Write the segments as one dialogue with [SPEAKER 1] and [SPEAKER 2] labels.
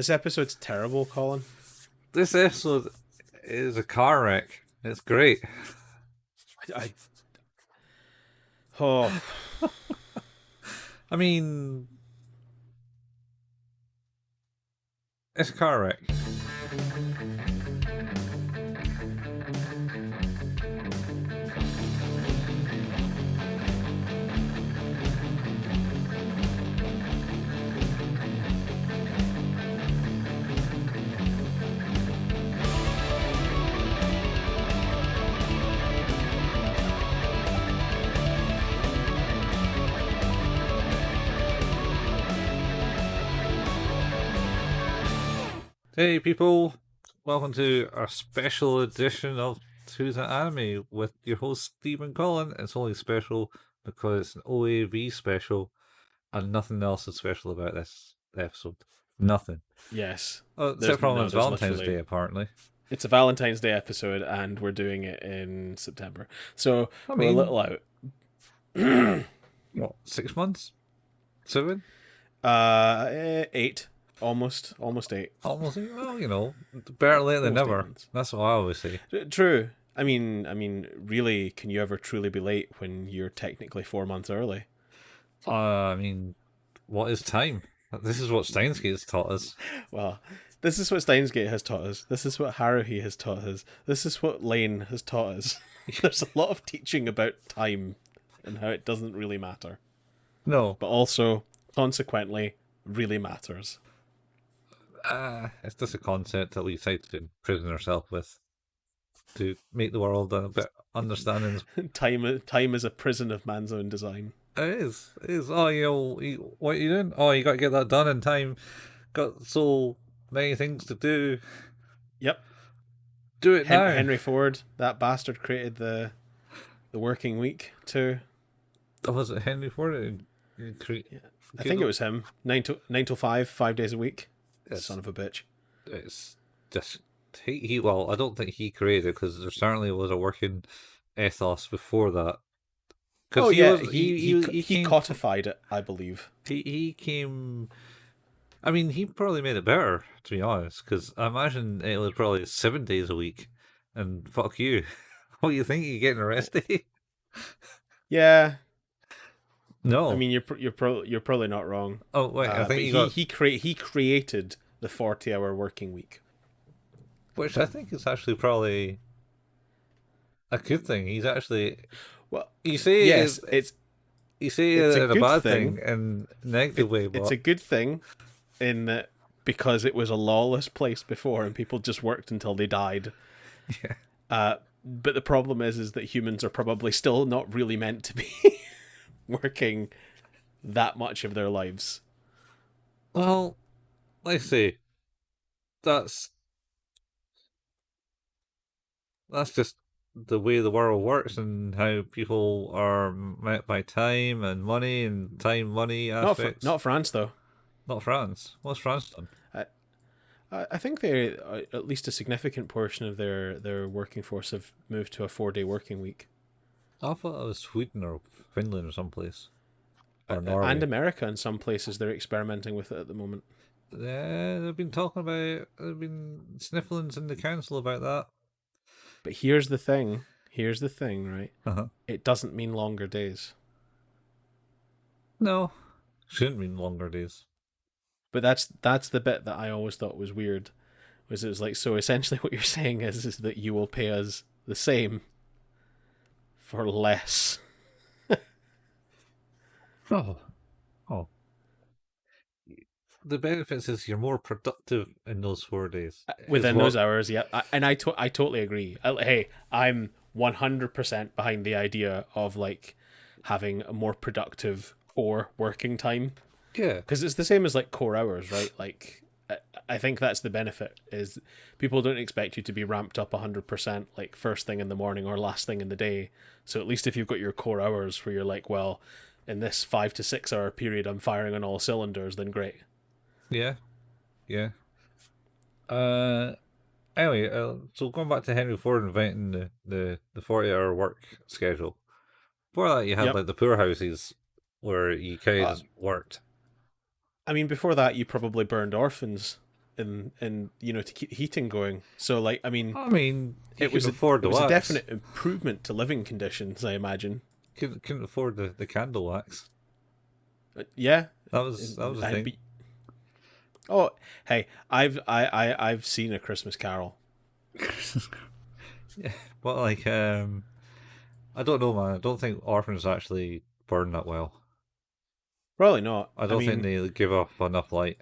[SPEAKER 1] This episode's terrible, Colin.
[SPEAKER 2] This episode is a car wreck. It's great.
[SPEAKER 1] I oh,
[SPEAKER 2] I mean, it's a car wreck. Hey people, welcome to our special edition of Who's an Anime with your host Stephen Collin. It's only special because it's an OAV special and nothing else is special about this episode. Nothing.
[SPEAKER 1] yes.
[SPEAKER 2] Except for it's Valentine's Day apparently.
[SPEAKER 1] It's a Valentine's Day episode and we're doing it in September. So we're a little out.
[SPEAKER 2] What, 6 months? 7?
[SPEAKER 1] 8. Almost 8.
[SPEAKER 2] Almost, well, better late than never. That's what I always say.
[SPEAKER 1] True. I mean, really, can you ever truly be late when you're technically 4 months early?
[SPEAKER 2] I mean, what is time? This is what Steins has taught us.
[SPEAKER 1] Well, this is what Steins Gate has taught us. This is what Haruhi has taught us. This is what Lane has taught us. There's a lot of teaching about time and how it doesn't really matter.
[SPEAKER 2] No.
[SPEAKER 1] But also, consequently, really matters.
[SPEAKER 2] It's just a concept that we decide to imprison ourselves with to make the world a bit understanding.
[SPEAKER 1] Time is a prison of man's own design.
[SPEAKER 2] It is. Oh, what are you doing? Oh, you got to get that done in time. Got so many things to do.
[SPEAKER 1] Yep.
[SPEAKER 2] Do it now.
[SPEAKER 1] Henry Ford, that bastard, created the working week too.
[SPEAKER 2] Oh, was it Henry Ford?
[SPEAKER 1] Yeah. I think it was him. 9 to 5, 5 days a week. Son of a bitch.
[SPEAKER 2] It's just well, I don't think he created it because there certainly was a working ethos before that.
[SPEAKER 1] He codified it, I believe.
[SPEAKER 2] He came. I mean, he probably made it better, to be honest, because I imagine it was probably 7 days a week, and fuck you. What do you think? You're getting arrested?
[SPEAKER 1] Yeah.
[SPEAKER 2] No.
[SPEAKER 1] I mean, you're probably not wrong.
[SPEAKER 2] Oh wait, I think
[SPEAKER 1] he created the 40-hour working week,
[SPEAKER 2] which I think is actually probably a good thing. He's actually you say it's a bad thing in a negative way. But
[SPEAKER 1] it's a good thing in that because it was a lawless place before and people just worked until they died.
[SPEAKER 2] Yeah.
[SPEAKER 1] But the problem is that humans are probably still not really meant to be working that much of their lives.
[SPEAKER 2] Well, let's see. That's just the way the world works and how people are met by time and money and time-money aspects.
[SPEAKER 1] Not France, though.
[SPEAKER 2] Not France. What's France done?
[SPEAKER 1] I think they at least a significant portion of their working force have moved to a 4-day working week.
[SPEAKER 2] I thought it was Sweden or Finland or someplace. Or Norway.
[SPEAKER 1] And America in some places they're experimenting with it at the moment.
[SPEAKER 2] Yeah, they've been talking about it. They've been snifflings in the council about that.
[SPEAKER 1] But here's the thing, right?
[SPEAKER 2] Uh-huh.
[SPEAKER 1] It doesn't mean longer days.
[SPEAKER 2] No, shouldn't mean longer days.
[SPEAKER 1] But that's the bit that I always thought was weird. It was like, so essentially what you're saying is that you will pay us the same for less.
[SPEAKER 2] Oh. The benefits is you're more productive in those 4 days.
[SPEAKER 1] Within those hours, yeah. And I totally agree. Hey, I'm 100% behind the idea of like having a more productive core working time.
[SPEAKER 2] Yeah.
[SPEAKER 1] Because it's the same as like core hours, right? Like, I think that's the benefit is people don't expect you to be ramped up 100% like first thing in the morning or last thing in the day. So at least if you've got your core hours where you're like, well, in this 5 to 6 hour period, I'm firing on all cylinders, then great.
[SPEAKER 2] Yeah. Anyway, so going back to Henry Ford inventing the 40-hour work schedule. Before that, you had like the poor houses where you kind of just worked.
[SPEAKER 1] I mean, before that, you probably burned orphans and to keep the heating going. So like, I mean,
[SPEAKER 2] I mean, you
[SPEAKER 1] it was
[SPEAKER 2] could afford
[SPEAKER 1] it
[SPEAKER 2] the
[SPEAKER 1] was a
[SPEAKER 2] wax.
[SPEAKER 1] definite improvement to living conditions, I imagine.
[SPEAKER 2] Couldn't afford the candle wax.
[SPEAKER 1] Yeah,
[SPEAKER 2] That was a
[SPEAKER 1] I'd
[SPEAKER 2] thing.
[SPEAKER 1] be. Oh, hey, I've seen A Christmas Carol.
[SPEAKER 2] Yeah, but like I don't know, man. I don't think orphans actually burn that well.
[SPEAKER 1] Probably not.
[SPEAKER 2] I
[SPEAKER 1] I
[SPEAKER 2] don't think
[SPEAKER 1] mean,
[SPEAKER 2] they give off enough light.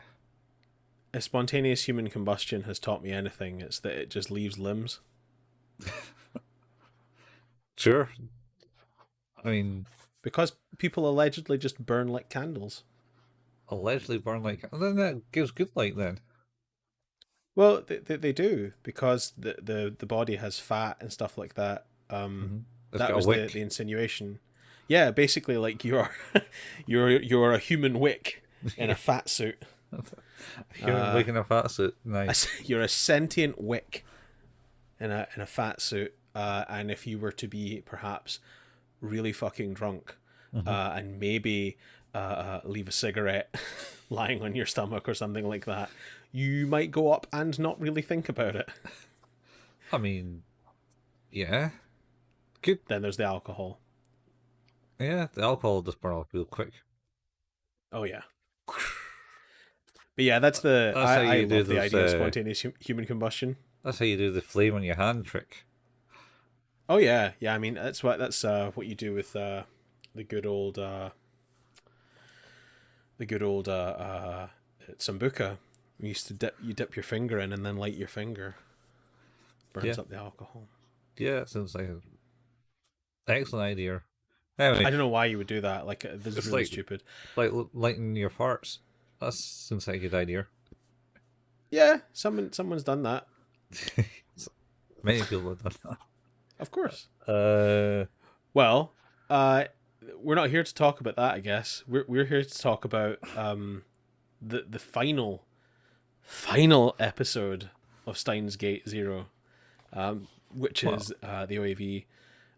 [SPEAKER 1] if spontaneous human combustion has taught me anything, it's that it just leaves limbs.
[SPEAKER 2] Sure. I mean,
[SPEAKER 1] Because people allegedly just burn like candles.
[SPEAKER 2] allegedly burn like. And then that gives good light then.
[SPEAKER 1] Well, they do because the body has fat and stuff like that.
[SPEAKER 2] It's
[SPEAKER 1] That
[SPEAKER 2] got a
[SPEAKER 1] was the
[SPEAKER 2] wick.
[SPEAKER 1] insinuation. Yeah, basically, like you're you're a human wick in a fat suit.
[SPEAKER 2] Human wick in a fat suit. Nice.
[SPEAKER 1] You're a sentient wick in a fat suit. And if you were to be perhaps really fucking drunk, and maybe leave a cigarette lying on your stomach or something like that, you might go up and not really think about it.
[SPEAKER 2] I mean, yeah. Good.
[SPEAKER 1] Then there's the alcohol.
[SPEAKER 2] Yeah, the alcohol does burn off real quick.
[SPEAKER 1] Oh yeah. But yeah, that's the
[SPEAKER 2] That's how
[SPEAKER 1] I
[SPEAKER 2] you do
[SPEAKER 1] love the
[SPEAKER 2] those.
[SPEAKER 1] idea of spontaneous human combustion.
[SPEAKER 2] That's how you do the flame on your hand trick.
[SPEAKER 1] Oh yeah, yeah. I mean that's what you do with the good old sambuca. You used to dip your finger in and then light your finger.
[SPEAKER 2] Yeah,
[SPEAKER 1] Burns up the alcohol.
[SPEAKER 2] yeah. It sounds like an excellent idea. Anyway,
[SPEAKER 1] I don't know why you would do that. Like this is
[SPEAKER 2] it's
[SPEAKER 1] really stupid.
[SPEAKER 2] like lighting your farts. That sounds like a good idea.
[SPEAKER 1] Yeah, someone's done that.
[SPEAKER 2] Many people have done that.
[SPEAKER 1] Of course.
[SPEAKER 2] Uh,
[SPEAKER 1] Well, we're not here to talk about that. I guess we're here to talk about the final episode of Steins Gate Zero, which is the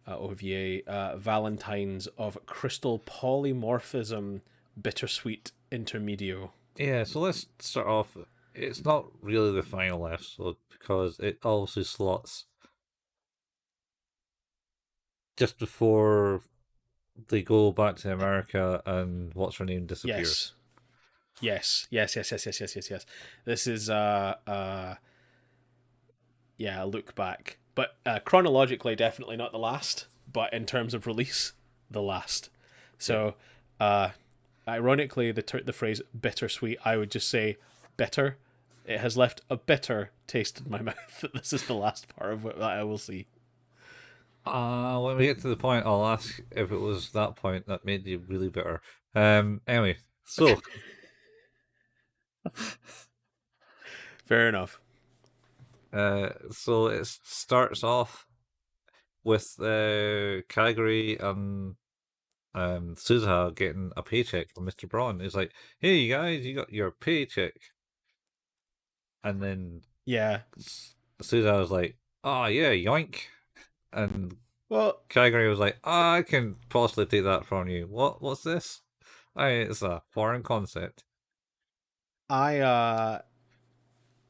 [SPEAKER 1] OVA Valentines of Crystal Polymorphism Bittersweet Intermedio.
[SPEAKER 2] yeah, so let's start off. It's not really the final episode because it obviously slots just before they go back to America and what's her name disappears.
[SPEAKER 1] Yes. This is yeah, a look back. But chronologically definitely not the last, but in terms of release, the last. So ironically the phrase bittersweet, I would just say bitter. It has left a bitter taste in my mouth that this is the last part of it that I will see.
[SPEAKER 2] When we get to the point, I'll ask if it was that point that made you really bitter. Anyway, so
[SPEAKER 1] Fair enough.
[SPEAKER 2] so it starts off with Kagari and Suzuha getting a paycheck from Mr. Braun. He's like, "Hey, you guys, you got your paycheck," and then
[SPEAKER 1] Yeah.
[SPEAKER 2] Suzuha was like, "Oh yeah, yoink," and
[SPEAKER 1] Well,
[SPEAKER 2] Kagari was like, "I can possibly take that from you. What's this? It's a foreign concept."
[SPEAKER 1] I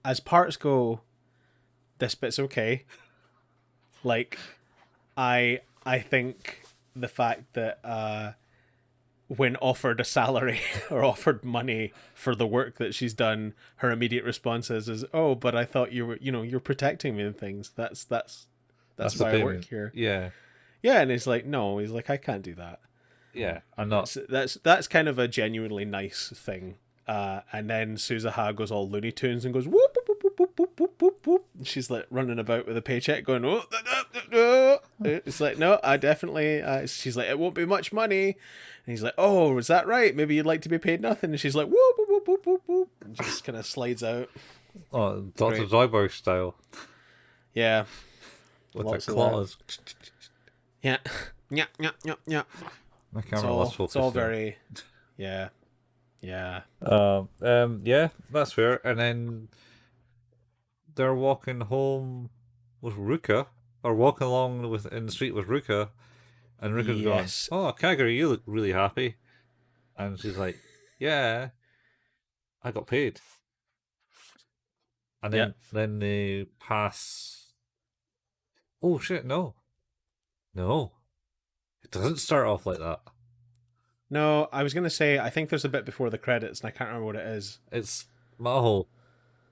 [SPEAKER 1] as parts go, this bit's okay. Like I think the fact that when offered a salary or offered money for the work that she's done, her immediate response is oh, but I thought you were, you're protecting me and things. That's
[SPEAKER 2] That's the
[SPEAKER 1] why I work
[SPEAKER 2] payment.
[SPEAKER 1] here.
[SPEAKER 2] Yeah,
[SPEAKER 1] Yeah, and he's like, no, he's like, I can't do that.
[SPEAKER 2] yeah. I'm not.
[SPEAKER 1] That's kind of a genuinely nice thing. And then Suzuha goes all Looney Tunes and goes whoop whoop whoop whoop whoop whoop whoop whoop. And she's like running about with a paycheck, going oh, it's like no, I definitely. She's like it won't be much money, and he's like oh, is that right? Maybe you'd like to be paid nothing. And she's like whoop whoop whoop whoop whoop whoop, and just kind of slides out.
[SPEAKER 2] Oh, Dr.
[SPEAKER 1] Great.
[SPEAKER 2] Zoidberg style
[SPEAKER 1] Yeah,
[SPEAKER 2] with the
[SPEAKER 1] lots of
[SPEAKER 2] claws.
[SPEAKER 1] yeah, yeah, yeah, yeah, yeah.
[SPEAKER 2] My camera lost focus.
[SPEAKER 1] It's all
[SPEAKER 2] there.
[SPEAKER 1] very, yeah, yeah.
[SPEAKER 2] Yeah, that's fair. And then they're walking home with Ruka, or walking along in the street with Ruka, and Ruka's
[SPEAKER 1] Yes.
[SPEAKER 2] going, "Oh, Kagari, you look really happy," and she's like, "Yeah, I got paid." And
[SPEAKER 1] Yeah.
[SPEAKER 2] then they pass. Oh shit! No, no, it doesn't start off like that.
[SPEAKER 1] No, I was gonna say I think there's a bit before the credits, and I can't remember what it is.
[SPEAKER 2] It's Maho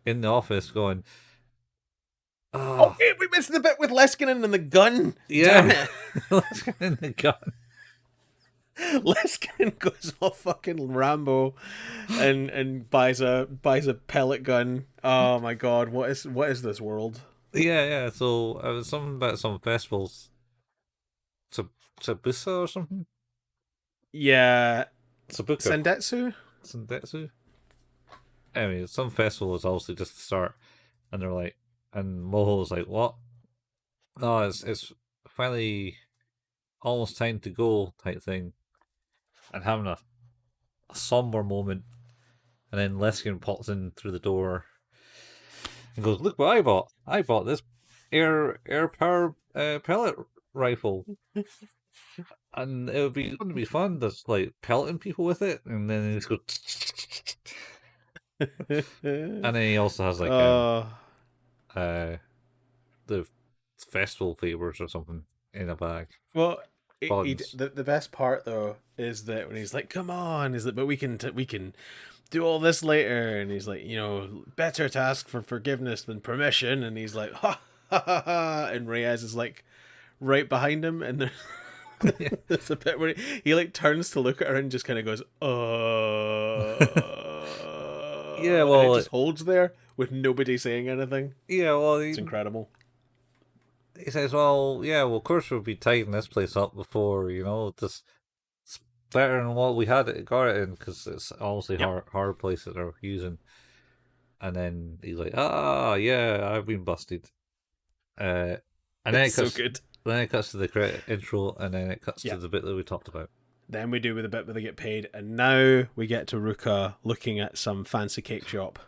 [SPEAKER 2] in the office going,
[SPEAKER 1] Oh,
[SPEAKER 2] "Ah,
[SPEAKER 1] hey, we missed the bit with Leskinen and the gun. Damn
[SPEAKER 2] yeah,
[SPEAKER 1] it!
[SPEAKER 2] let's get in the gun."
[SPEAKER 1] Leskinen goes all fucking Rambo, and buys a pellet gun. Oh my god, what is this world?
[SPEAKER 2] Yeah, yeah. So it was something about some festivals, Tsabusa or something.
[SPEAKER 1] Yeah,
[SPEAKER 2] Sabuka,
[SPEAKER 1] Sendetsu.
[SPEAKER 2] Sendetsu. Anyway, some festival is obviously just the start, and they're like, and Moho was like, "What? No, it's finally almost time to go," type thing, and having a somber moment, and then Leskin pops in through the door and goes, "Look what I bought! I bought this air power pellet rifle, and it would be going to be fun. Just like pelleting people with it." And then he just goes, and then he also has like
[SPEAKER 1] uh,
[SPEAKER 2] uh the festival favors or something in a bag.
[SPEAKER 1] well,
[SPEAKER 2] Buns.
[SPEAKER 1] the best part though is that when he's like, "Come on," he's like, "But we can do all this later," and he's like, better to ask for forgiveness than permission, and he's like, "Ha ha ha ha," and Reyes is like right behind him, and there's a bit where he like turns to look at her and just kind of goes,
[SPEAKER 2] Yeah,
[SPEAKER 1] and it
[SPEAKER 2] well,
[SPEAKER 1] just holds there with nobody saying anything.
[SPEAKER 2] yeah, well,
[SPEAKER 1] It's incredible.
[SPEAKER 2] he says, "Well, yeah, well, of course we'll be tidying this place up before this. It's better than what we had it got it in because it's obviously
[SPEAKER 1] Yep.
[SPEAKER 2] hard place that they're using." And then he's like, "Ah, yeah, I've been busted." And then
[SPEAKER 1] It's
[SPEAKER 2] it
[SPEAKER 1] so
[SPEAKER 2] cuts.
[SPEAKER 1] good.
[SPEAKER 2] Then it cuts to the credit intro, and then it cuts to
[SPEAKER 1] Yeah.
[SPEAKER 2] the bit that we talked about.
[SPEAKER 1] Then we do with the bit where they get paid, and now we get to Ruka looking at some fancy cake shop.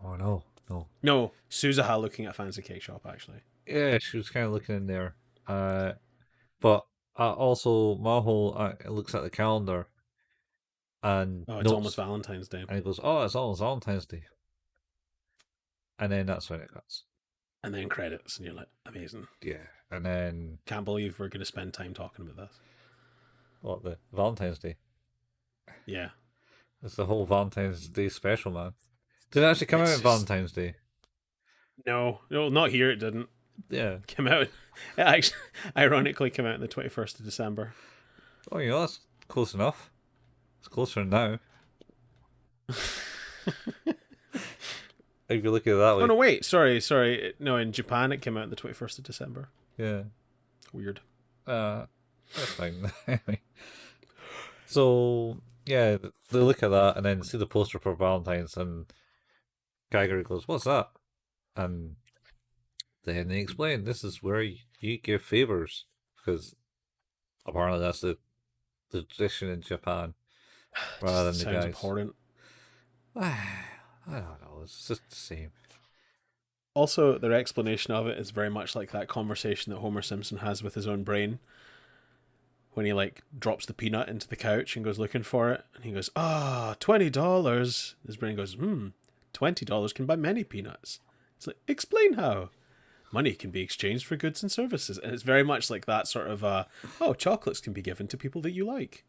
[SPEAKER 2] Oh no, no.
[SPEAKER 1] No, Suzuha looking at a fancy cake shop, actually.
[SPEAKER 2] Yeah, she was kind of looking in there. But also Maho looks at the calendar and
[SPEAKER 1] Oh, it's almost
[SPEAKER 2] notes,
[SPEAKER 1] Valentine's Day.
[SPEAKER 2] and he goes, "Oh, it's almost Valentine's Day," and then that's when it cuts.
[SPEAKER 1] And then credits, and you're like, amazing.
[SPEAKER 2] Yeah, and then
[SPEAKER 1] Can't believe we're going to spend time talking about this.
[SPEAKER 2] what the Valentine's Day?
[SPEAKER 1] Yeah.
[SPEAKER 2] It's the whole Valentine's Day special, man. Did it actually come out on Valentine's Day?
[SPEAKER 1] No, not here, it didn't.
[SPEAKER 2] Yeah.
[SPEAKER 1] Came out. It actually, ironically, came out on the 21st of December.
[SPEAKER 2] Oh, that's close enough. It's closer now. If you look at it that way.
[SPEAKER 1] Oh, no, wait. Sorry. No, in Japan, it came out on the 21st of December.
[SPEAKER 2] Yeah.
[SPEAKER 1] Weird.
[SPEAKER 2] That's fine. Anyway. So, yeah, they look at that and then see the poster for Valentine's, and Kagari goes, "What's that?" And then they explain this is where you give favors, because apparently that's the tradition in Japan rather than the
[SPEAKER 1] Sounds
[SPEAKER 2] guys.
[SPEAKER 1] important.
[SPEAKER 2] I don't know. It's just the same.
[SPEAKER 1] Also, their explanation of it is very much like that conversation that Homer Simpson has with his own brain when he like drops the peanut into the couch and goes looking for it, and he goes, $20. His brain goes, $20 can buy many peanuts. It's like, explain how. Money can be exchanged for goods and services. And it's very much like that sort of, chocolates can be given to people that you like.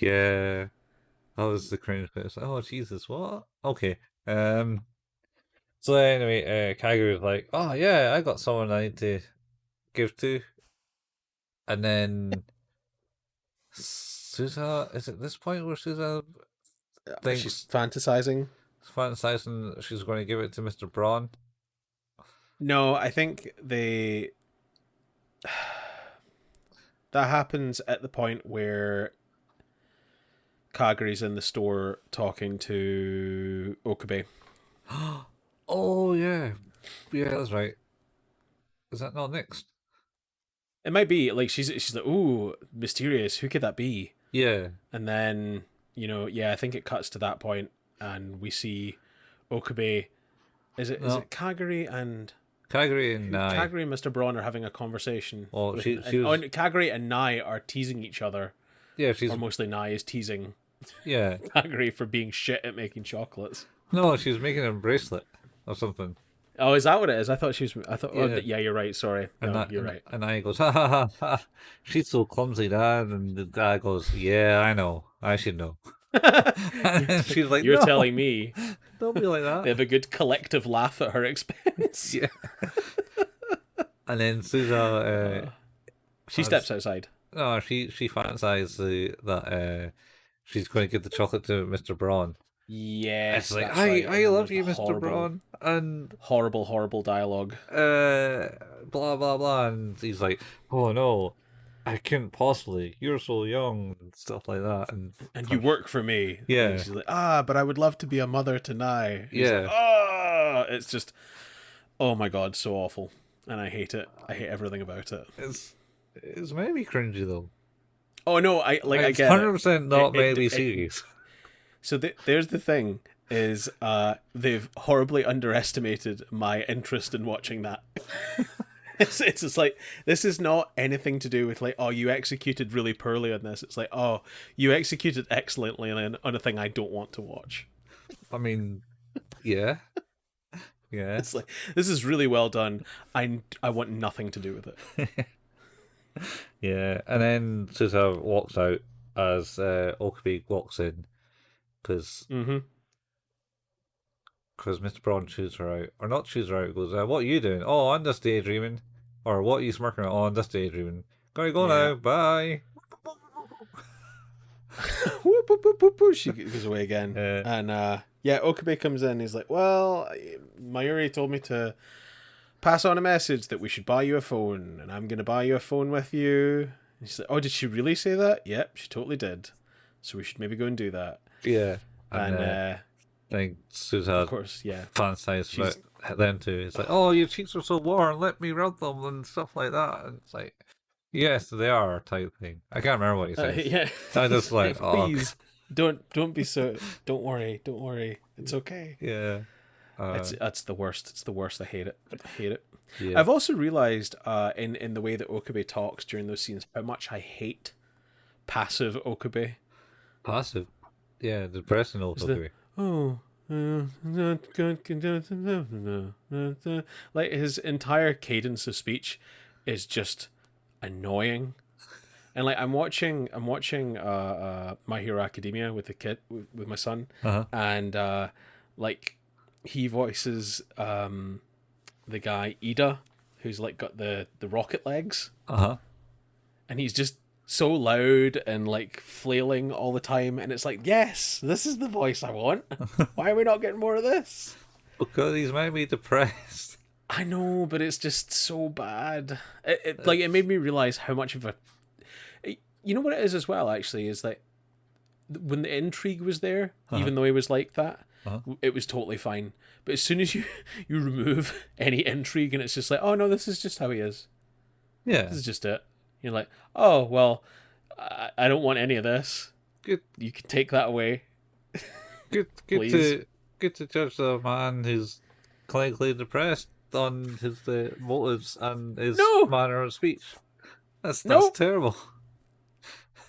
[SPEAKER 2] Yeah. That was the cringe bit. It's like, oh, Jesus, what? Okay. So anyway, Kagari was like, "Oh yeah, I got someone I need to give to," and then Suzuha, is it this point where Suzuha thinks
[SPEAKER 1] She's fantasizing.
[SPEAKER 2] fantasizing she's going to give it to Mr. Braun?
[SPEAKER 1] No, I think that happens at the point where Kagari's in the store talking to Okabe.
[SPEAKER 2] Oh yeah, yeah, that's right. Is that not next?
[SPEAKER 1] It might be like she's like, ooh, mysterious. Who could that be?
[SPEAKER 2] Yeah.
[SPEAKER 1] And then I think it cuts to that point, and we see Okabe. Is it Kagari and
[SPEAKER 2] Kagari and Nai?
[SPEAKER 1] Kagari and Mr. Braun are having a conversation.
[SPEAKER 2] Well,
[SPEAKER 1] with,
[SPEAKER 2] she was.
[SPEAKER 1] Kagari and Nai are teasing each other.
[SPEAKER 2] Yeah, she's.
[SPEAKER 1] Or mostly Nai is teasing.
[SPEAKER 2] Yeah.
[SPEAKER 1] Kagari for being shit at making chocolates.
[SPEAKER 2] No, she's making a bracelet. or something.
[SPEAKER 1] Oh, is that what it is? I thought she was. I thought. Oh,
[SPEAKER 2] Yeah.
[SPEAKER 1] yeah, you're right. Sorry.
[SPEAKER 2] And
[SPEAKER 1] No,
[SPEAKER 2] that
[SPEAKER 1] you're right.
[SPEAKER 2] and I goes, ha ha ha ha. She's so clumsy, Dad. And the dad goes, yeah, I know. I should know. And
[SPEAKER 1] you're,
[SPEAKER 2] then she's like,
[SPEAKER 1] you're
[SPEAKER 2] no,
[SPEAKER 1] telling me
[SPEAKER 2] don't be like
[SPEAKER 1] they
[SPEAKER 2] that.
[SPEAKER 1] have a good collective laugh at her expense.
[SPEAKER 2] Yeah. And then Suzuha,
[SPEAKER 1] She steps outside.
[SPEAKER 2] no, she fancies that she's going to give the chocolate to Mr. Braun. It's
[SPEAKER 1] Yes,
[SPEAKER 2] like,
[SPEAKER 1] that's right. And
[SPEAKER 2] I
[SPEAKER 1] then
[SPEAKER 2] love
[SPEAKER 1] there's the
[SPEAKER 2] you, Mr.
[SPEAKER 1] horrible,
[SPEAKER 2] Braun, and
[SPEAKER 1] horrible dialogue.
[SPEAKER 2] blah blah blah, and he's like, oh no, I couldn't possibly. You're so young and stuff like that,
[SPEAKER 1] And you work for me.
[SPEAKER 2] Yeah.
[SPEAKER 1] And she's like, but I would love to be a mother to Nye. He's
[SPEAKER 2] Yeah.
[SPEAKER 1] like, it's just, oh my God, so awful. And I hate it. I hate everything about it.
[SPEAKER 2] It's maybe cringy though.
[SPEAKER 1] Oh no, I
[SPEAKER 2] It's
[SPEAKER 1] get
[SPEAKER 2] 100% not
[SPEAKER 1] it.
[SPEAKER 2] maybe serious.
[SPEAKER 1] So there's the thing is they've horribly underestimated my interest in watching that. It's just like, this is not anything to do with like, oh, you executed really poorly on this. It's like, oh, you executed excellently on a thing I don't want to watch.
[SPEAKER 2] I mean, yeah. Yeah.
[SPEAKER 1] It's like, this is really well done. I want nothing to do with it.
[SPEAKER 2] Yeah. And then Suzuha walks out as Okabe walks in because Mr. Braun chews her out. Or not chews her out, goes, what are you doing? Oh, I'm just daydreaming. Or what are you smirking at? Oh, I'm just daydreaming. Gotta go now. Bye.
[SPEAKER 1] Whoop, whoop, whoop, whoop, whoop. She goes away again. And Okabe comes in. He's like, well, Mayuri told me to pass on a message that we should buy you a phone, and I'm going to buy you a phone with you. And she's like, oh, did she really say that? Yep, she totally did. So we should maybe go and do that.
[SPEAKER 2] Yeah.
[SPEAKER 1] And
[SPEAKER 2] I think Suzuha,
[SPEAKER 1] of course, yeah,
[SPEAKER 2] fantasized about them too. It's like, oh, your cheeks are so warm, let me rub them and stuff like that. And it's like, yes, they are type thing. I can't remember what he says.
[SPEAKER 1] yeah.
[SPEAKER 2] I just like,
[SPEAKER 1] please, don't be so. Don't worry, it's okay.
[SPEAKER 2] Yeah.
[SPEAKER 1] It's the worst. It's the worst. I hate it.
[SPEAKER 2] Yeah.
[SPEAKER 1] I've also realized in the way that Okabe talks during those scenes how much I hate passive Okabe.
[SPEAKER 2] Passive. Yeah, depressing Okabe.
[SPEAKER 1] Like his entire cadence of speech is just annoying. And like I'm watching My Hero Academia with the kid with my son, and like he voices the guy Ida, who's like got the rocket legs, and he's just so loud and like flailing all the time, and it's like, yes, this is the voice I want. Why are we not getting more of this?
[SPEAKER 2] Because he's made me depressed.
[SPEAKER 1] I know, but it's just so bad. It made me realize how much of a, you know what it is as well, actually, is that when the intrigue was there, even though he was like that, it was totally fine. But as soon as you remove any intrigue and it's just like, oh no, this is just how he is.
[SPEAKER 2] Yeah.
[SPEAKER 1] This is just it. You're like, oh, well, I don't want any of this.
[SPEAKER 2] Good.
[SPEAKER 1] You can take that away.
[SPEAKER 2] Good to judge the man who's clinically depressed on his motives and his manner of speech. That's terrible.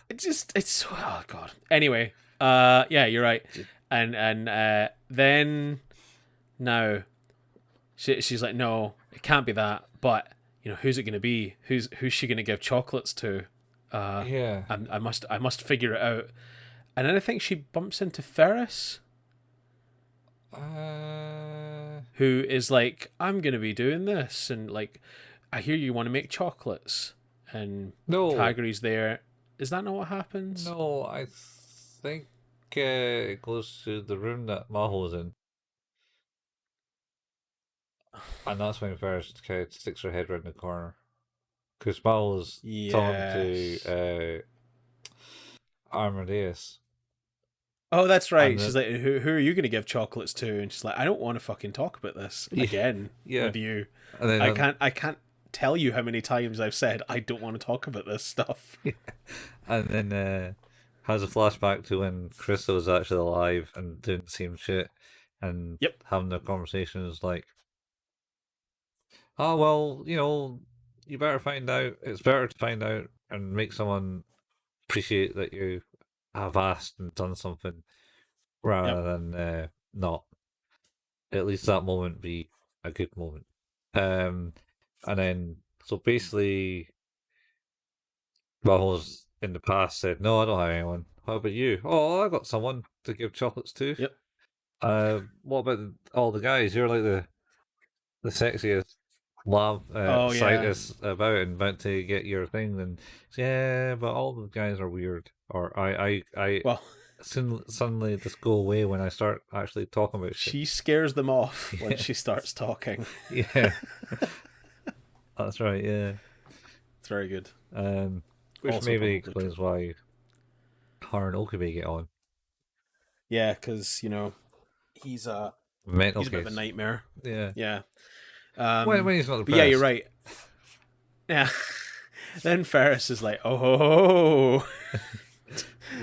[SPEAKER 1] It's so, oh god. Anyway, yeah, you're right. And then now she's like, no, it can't be that. But you know, who's it going to be? Who's she going to give chocolates to?
[SPEAKER 2] Yeah.
[SPEAKER 1] I must figure it out. And then I think she bumps into Ferris, who is like, I'm going to be doing this, and like, I hear you want to make chocolates, and Kagari's there. Is that not what happens?
[SPEAKER 2] No, I think it goes to the room that Maho's in. And that's when Ferris sticks her head around the corner. Because Maho's talking to Amadeus.
[SPEAKER 1] Oh, that's right. She's like, who are you going to give chocolates to? And she's like, I don't want to fucking talk about this again with you. And then, I can't tell you how many times I've said I don't want to talk about this stuff.
[SPEAKER 2] And then has a flashback to when Crystal was actually alive and doing the same shit and having the conversations like, oh, well, you know, you better find out. It's better to find out and make someone appreciate that you have asked and done something rather than not. at least that moment be a good moment. And then so basically, Bubbles in the past said, "No, I don't have anyone. How about you? Oh, I got someone to give chocolates to.
[SPEAKER 1] Yep.
[SPEAKER 2] What about all the guys? You're like the sexiest love
[SPEAKER 1] Oh yeah.
[SPEAKER 2] scientist about and about to get your thing." And yeah, but all the guys are weird. Or I
[SPEAKER 1] Well,
[SPEAKER 2] suddenly just go away when I start actually talking about shit.
[SPEAKER 1] she scares them off when
[SPEAKER 2] Yeah,
[SPEAKER 1] she starts talking.
[SPEAKER 2] yeah, that's right. Yeah,
[SPEAKER 1] It's very good.
[SPEAKER 2] which
[SPEAKER 1] Also
[SPEAKER 2] maybe
[SPEAKER 1] probably true.
[SPEAKER 2] explains why her and Okabe get on.
[SPEAKER 1] Yeah, because he's a
[SPEAKER 2] Mental
[SPEAKER 1] he's a bit of a
[SPEAKER 2] case.
[SPEAKER 1] nightmare.
[SPEAKER 2] Yeah.
[SPEAKER 1] Yeah.
[SPEAKER 2] When he's not
[SPEAKER 1] But yeah, you're
[SPEAKER 2] depressed.
[SPEAKER 1] right. Yeah. Then Ferris is like, oh,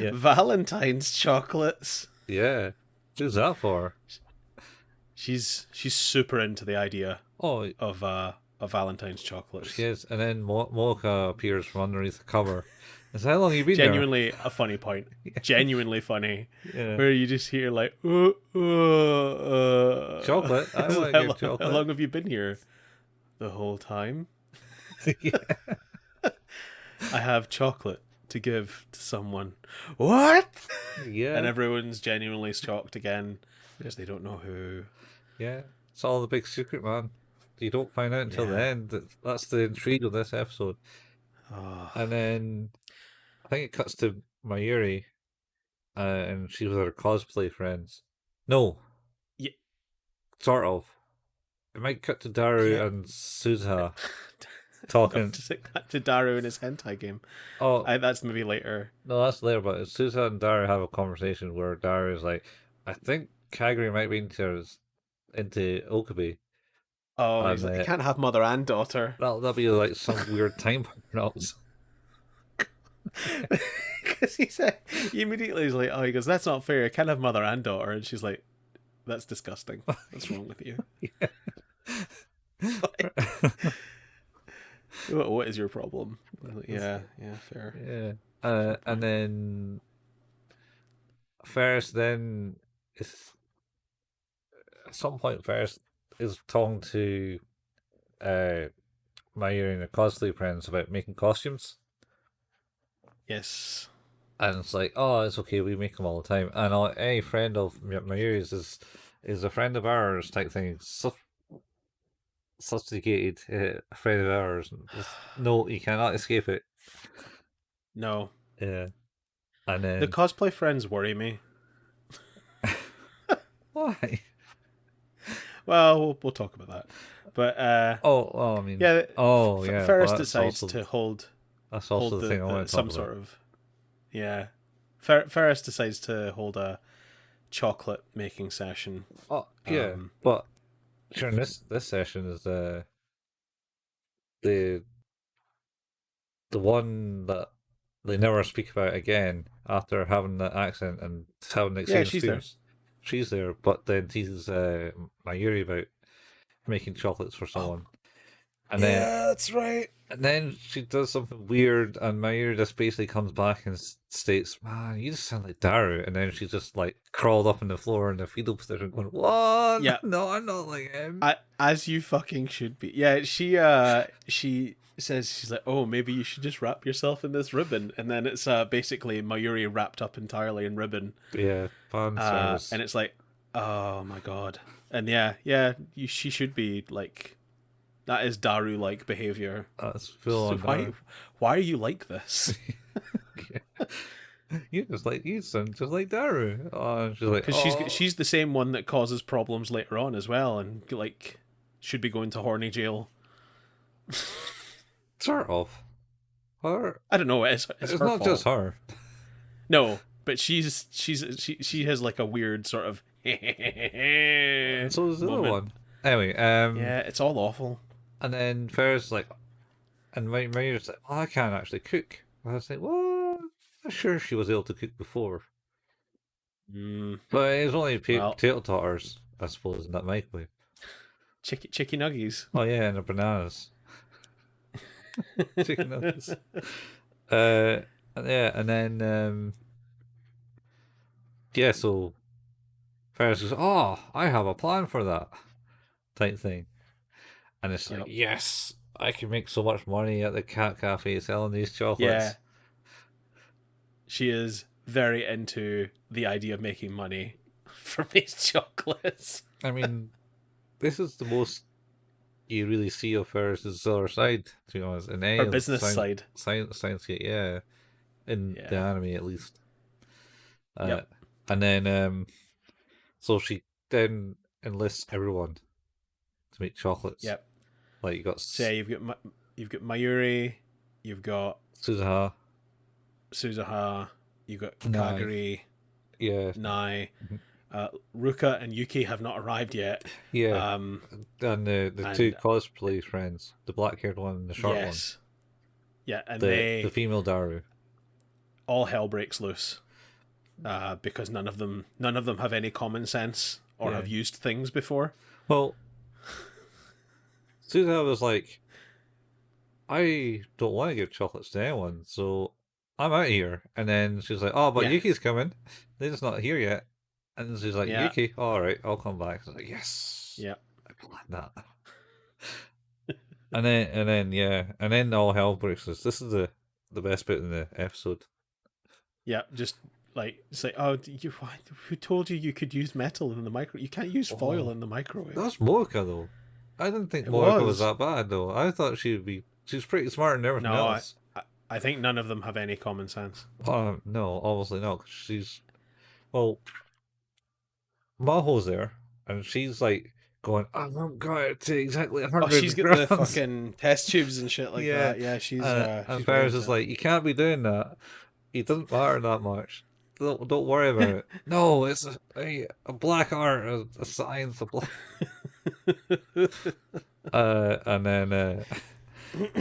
[SPEAKER 2] Yeah.
[SPEAKER 1] Valentine's chocolates.
[SPEAKER 2] Yeah. Who's that for?
[SPEAKER 1] She's super into the idea
[SPEAKER 2] Oh,
[SPEAKER 1] of Valentine's
[SPEAKER 2] she
[SPEAKER 1] chocolates.
[SPEAKER 2] is. And then Mocha appears from underneath the cover. And says, how long have you been there?
[SPEAKER 1] Genuinely a funny point. Genuinely funny.
[SPEAKER 2] Yeah.
[SPEAKER 1] Where you just hear like,
[SPEAKER 2] Chocolate. I
[SPEAKER 1] It's
[SPEAKER 2] want
[SPEAKER 1] like,
[SPEAKER 2] to give
[SPEAKER 1] how
[SPEAKER 2] chocolate.
[SPEAKER 1] long have you been here? The whole time.
[SPEAKER 2] Yeah.
[SPEAKER 1] I have chocolate to give to someone. What? And
[SPEAKER 2] Yeah.
[SPEAKER 1] everyone's genuinely shocked again because they don't know who.
[SPEAKER 2] Yeah. It's all the big secret, man. You don't find out until the
[SPEAKER 1] Yeah.
[SPEAKER 2] end. That's the intrigue of this episode.
[SPEAKER 1] Oh,
[SPEAKER 2] And then I think it cuts to Mayuri, and she's with her cosplay friends. No,
[SPEAKER 1] yeah.
[SPEAKER 2] sort of. It might cut to Daru
[SPEAKER 1] Yeah.
[SPEAKER 2] and Suzuha
[SPEAKER 1] No,
[SPEAKER 2] talking.
[SPEAKER 1] to Daru in his hentai game.
[SPEAKER 2] Oh,
[SPEAKER 1] That's maybe later.
[SPEAKER 2] no, that's later, but Suzuha and Daru have a conversation where Daru is like, I think Kagari might be into Okabe.
[SPEAKER 1] Oh, he's
[SPEAKER 2] And
[SPEAKER 1] like, I can't have mother and daughter.
[SPEAKER 2] that'll be like some weird time paradox.
[SPEAKER 1] Because he immediately is like, oh, he goes, that's not fair. I can't have mother and daughter. And she's like, that's disgusting. What's wrong with you? Like, what is your problem? Like, yeah, fair.
[SPEAKER 2] Yeah. And then Ferris then is at some point Ferris is talking to uh Mayuri and her cosplay friends about making costumes.
[SPEAKER 1] Yes.
[SPEAKER 2] And it's like, oh, it's okay, we make them all the time. And any friend of Mayuri's is a friend of ours type thing. Subjugated a friend of ours. No, you cannot escape it.
[SPEAKER 1] No.
[SPEAKER 2] Yeah. And
[SPEAKER 1] The
[SPEAKER 2] then
[SPEAKER 1] cosplay friends worry me.
[SPEAKER 2] why?
[SPEAKER 1] Well, we'll talk about that. But
[SPEAKER 2] Oh, I mean,
[SPEAKER 1] yeah,
[SPEAKER 2] oh yeah,
[SPEAKER 1] Ferris
[SPEAKER 2] but
[SPEAKER 1] decides to
[SPEAKER 2] that's
[SPEAKER 1] hold
[SPEAKER 2] also the thing I want to talk
[SPEAKER 1] some
[SPEAKER 2] about.
[SPEAKER 1] sort of yeah. Ferris decides to hold a chocolate making session.
[SPEAKER 2] Oh yeah, but during this session is the the one that they never speak about again after having the accent and having the
[SPEAKER 1] Yeah,
[SPEAKER 2] exchange
[SPEAKER 1] she's there.
[SPEAKER 2] students. She's there, but then teases Mayuri about making chocolates for
[SPEAKER 1] Oh,
[SPEAKER 2] someone, and then
[SPEAKER 1] yeah, that's right.
[SPEAKER 2] she does something weird, and Mayuri just basically comes back and states, "Man, you just sound like Daru." And then she just like crawled up on the floor in the fetal position, going,
[SPEAKER 1] Yeah,
[SPEAKER 2] "What? No, I'm not like him."
[SPEAKER 1] as you fucking should be. Yeah, she says she's like, oh, maybe you should just wrap yourself in this ribbon, and then it's basically Mayuri wrapped up entirely in ribbon,
[SPEAKER 2] Yeah, fan service.
[SPEAKER 1] and it's like, oh my god, and yeah, she should be like, that is Daru like behavior.
[SPEAKER 2] That's full
[SPEAKER 1] So
[SPEAKER 2] on Daru.
[SPEAKER 1] why are you like this?
[SPEAKER 2] You sound just like Daru. Oh, and she's like,
[SPEAKER 1] Because
[SPEAKER 2] oh,
[SPEAKER 1] she's the same one that causes problems later on as well, and like should be going to horny jail.
[SPEAKER 2] sort of. Her.
[SPEAKER 1] I don't know. It's
[SPEAKER 2] It's
[SPEAKER 1] her
[SPEAKER 2] not
[SPEAKER 1] fault.
[SPEAKER 2] just her.
[SPEAKER 1] No, but she has like a weird sort of
[SPEAKER 2] So there's the other
[SPEAKER 1] moment.
[SPEAKER 2] one. Anyway,
[SPEAKER 1] Yeah, it's all awful.
[SPEAKER 2] and then Ferris like, and Mayur's like, oh, I can't actually cook. And I was like, well, I'm sure she was able to cook before, but it was only
[SPEAKER 1] Well,
[SPEAKER 2] potato totters, I suppose, in that microwave.
[SPEAKER 1] chicky nuggies.
[SPEAKER 2] Oh yeah, and the bananas, chicken nuggets. Uh, and yeah, and then yeah, so Ferris goes, "Oh, I have a plan for that," type thing. And it's like,
[SPEAKER 1] Yep.
[SPEAKER 2] yes, I can make so much money at the cat cafe selling these
[SPEAKER 1] Yeah.
[SPEAKER 2] chocolates.
[SPEAKER 1] She is very into the idea of making money from these chocolates.
[SPEAKER 2] I mean, this is the most you really see of Ferris's other side, to be honest, in any
[SPEAKER 1] Her
[SPEAKER 2] of
[SPEAKER 1] business side.
[SPEAKER 2] science, yeah, in the
[SPEAKER 1] Yeah.
[SPEAKER 2] anime at least. Uh,
[SPEAKER 1] Yep.
[SPEAKER 2] and then, so she then enlists everyone to make chocolates.
[SPEAKER 1] Yep.
[SPEAKER 2] Like you got
[SPEAKER 1] So yeah, you've got Mayuri, you've got
[SPEAKER 2] Suzuha,
[SPEAKER 1] Suzuha, you've got
[SPEAKER 2] Nai,
[SPEAKER 1] Kagari,
[SPEAKER 2] yeah,
[SPEAKER 1] Nai, Ruka and Yuki have not arrived yet.
[SPEAKER 2] yeah,
[SPEAKER 1] Um,
[SPEAKER 2] and the two
[SPEAKER 1] and
[SPEAKER 2] cosplay friends, the black haired one and the short one,
[SPEAKER 1] yes, yeah, and
[SPEAKER 2] the
[SPEAKER 1] they
[SPEAKER 2] female Daru.
[SPEAKER 1] all hell breaks loose because none of them have any common sense or
[SPEAKER 2] Yeah.
[SPEAKER 1] have used things before.
[SPEAKER 2] Well, Suzuha was like, I don't want to give chocolates to anyone, so I'm out of here. And then she's like, oh, but
[SPEAKER 1] Yeah,
[SPEAKER 2] Yuki's coming. They're just not here yet. And then she's like,
[SPEAKER 1] yeah,
[SPEAKER 2] Yuki, all right, I'll come back. I was like, yes,
[SPEAKER 1] yeah,
[SPEAKER 2] I planned that. And then all hell breaks loose. This is the best bit in the episode.
[SPEAKER 1] yeah. Just like say, oh, who told you could use metal in the micro? You can't use foil
[SPEAKER 2] Oh,
[SPEAKER 1] in the microwave.
[SPEAKER 2] that's Mocha though. I didn't think
[SPEAKER 1] It
[SPEAKER 2] Mocha was
[SPEAKER 1] was.
[SPEAKER 2] that bad though. I thought she's pretty smart and everything
[SPEAKER 1] No,
[SPEAKER 2] else.
[SPEAKER 1] I think none of them have any common sense.
[SPEAKER 2] No, obviously not. 'Cause she's well, Maho's there, and she's like going, "I haven't got it to exactly
[SPEAKER 1] Oh, she's
[SPEAKER 2] 100
[SPEAKER 1] got the
[SPEAKER 2] grams."
[SPEAKER 1] fucking test tubes and shit like
[SPEAKER 2] Yeah,
[SPEAKER 1] that. Yeah, she's
[SPEAKER 2] and
[SPEAKER 1] she's way
[SPEAKER 2] Ferris
[SPEAKER 1] into
[SPEAKER 2] is like, "You can't be doing that. It doesn't matter that much. Don't worry about it." No, it's a black art, a science, a black.
[SPEAKER 1] it.
[SPEAKER 2] And then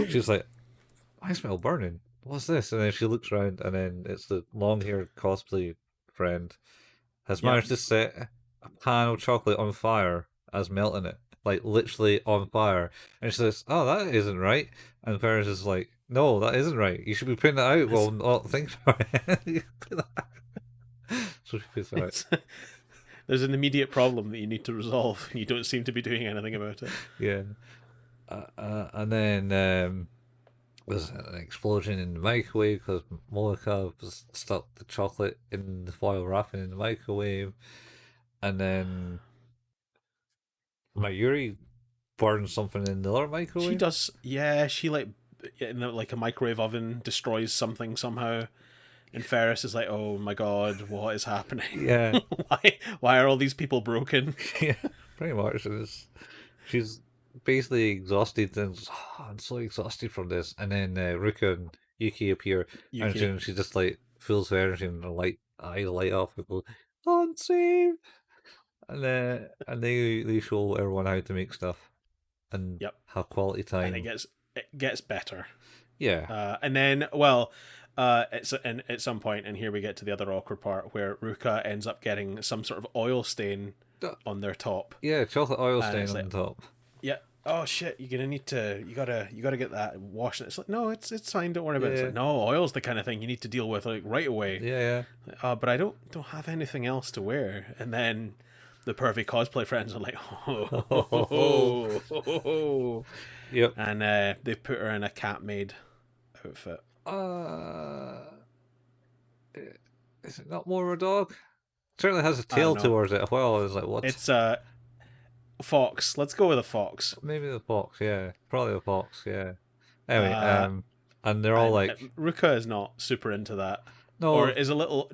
[SPEAKER 2] she's like, "I smell burning. What's this?" And then she looks around, and then it's the long-haired cosplay friend has
[SPEAKER 1] Yep.
[SPEAKER 2] managed to set a pan of chocolate on fire as melting it, like literally on fire. And she says, "Oh, that isn't right." And Ferris is like, "No, that isn't right. You should be putting it out while not thinking about it." So she puts it out.
[SPEAKER 1] There's an immediate problem that you need to resolve, and you don't seem to be doing anything about it.
[SPEAKER 2] Yeah. And then there's an explosion in the microwave because Monica stuck the chocolate in the foil wrapping in the microwave. And then Mayuri burns something in the other
[SPEAKER 1] She
[SPEAKER 2] microwave.
[SPEAKER 1] does, yeah. She like in like a microwave oven destroys something somehow, and Ferris is like, "Oh my god, what is happening?
[SPEAKER 2] Yeah,
[SPEAKER 1] why are all these people broken?"
[SPEAKER 2] yeah, pretty much. She's basically exhausted and I'm so exhausted from this. And then Ruka and Yuki appear, and
[SPEAKER 1] Yuki.
[SPEAKER 2] she just like fills her energy and the light off and goes, "Unsafe." And they show everyone how to make stuff and
[SPEAKER 1] Yep,
[SPEAKER 2] have quality
[SPEAKER 1] and
[SPEAKER 2] time.
[SPEAKER 1] it gets better.
[SPEAKER 2] Yeah,
[SPEAKER 1] And then, well, at some point, and here we get to the other awkward part where Ruka ends up getting some sort of oil stain on their top,
[SPEAKER 2] yeah, chocolate oil
[SPEAKER 1] and
[SPEAKER 2] stain
[SPEAKER 1] it's
[SPEAKER 2] on
[SPEAKER 1] like,
[SPEAKER 2] the top.
[SPEAKER 1] yeah, oh shit, you're gonna need to, you gotta get that washed. And it's like, no, it's fine, don't worry about it. It's
[SPEAKER 2] Yeah.
[SPEAKER 1] like, no, oil's the kind of thing you need to deal with like right away.
[SPEAKER 2] Yeah,
[SPEAKER 1] But I don't have anything else to wear. And then the pervy cosplay friends are like, oh.
[SPEAKER 2] Yep.
[SPEAKER 1] And they put her in a cat maid outfit.
[SPEAKER 2] Is it not more of a dog? Certainly has a tail
[SPEAKER 1] know.
[SPEAKER 2] towards it as well. It's like what?
[SPEAKER 1] It's fox. Let's go with a fox.
[SPEAKER 2] Maybe the fox. Yeah, probably the fox. Yeah. Anyway, and they're all
[SPEAKER 1] And
[SPEAKER 2] like,
[SPEAKER 1] Ruka is not super into that,
[SPEAKER 2] no,
[SPEAKER 1] or is a little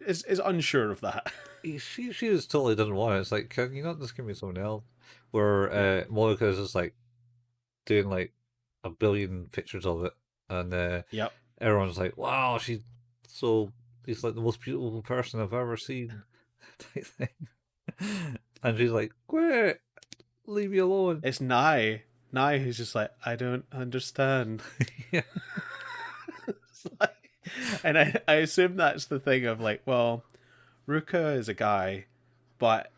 [SPEAKER 1] is unsure of that.
[SPEAKER 2] she just totally doesn't want it. It's like, can you not just give me something else? Where Monica is just like doing like a billion pictures of it, and
[SPEAKER 1] Yep.
[SPEAKER 2] everyone's like, wow, she's like the most beautiful person I've ever seen, type thing. And she's like, quit, leave me alone.
[SPEAKER 1] It's Nai who's just like, I don't understand.
[SPEAKER 2] Yeah.
[SPEAKER 1] And I assume that's the thing of like, well, Ruka is a guy, but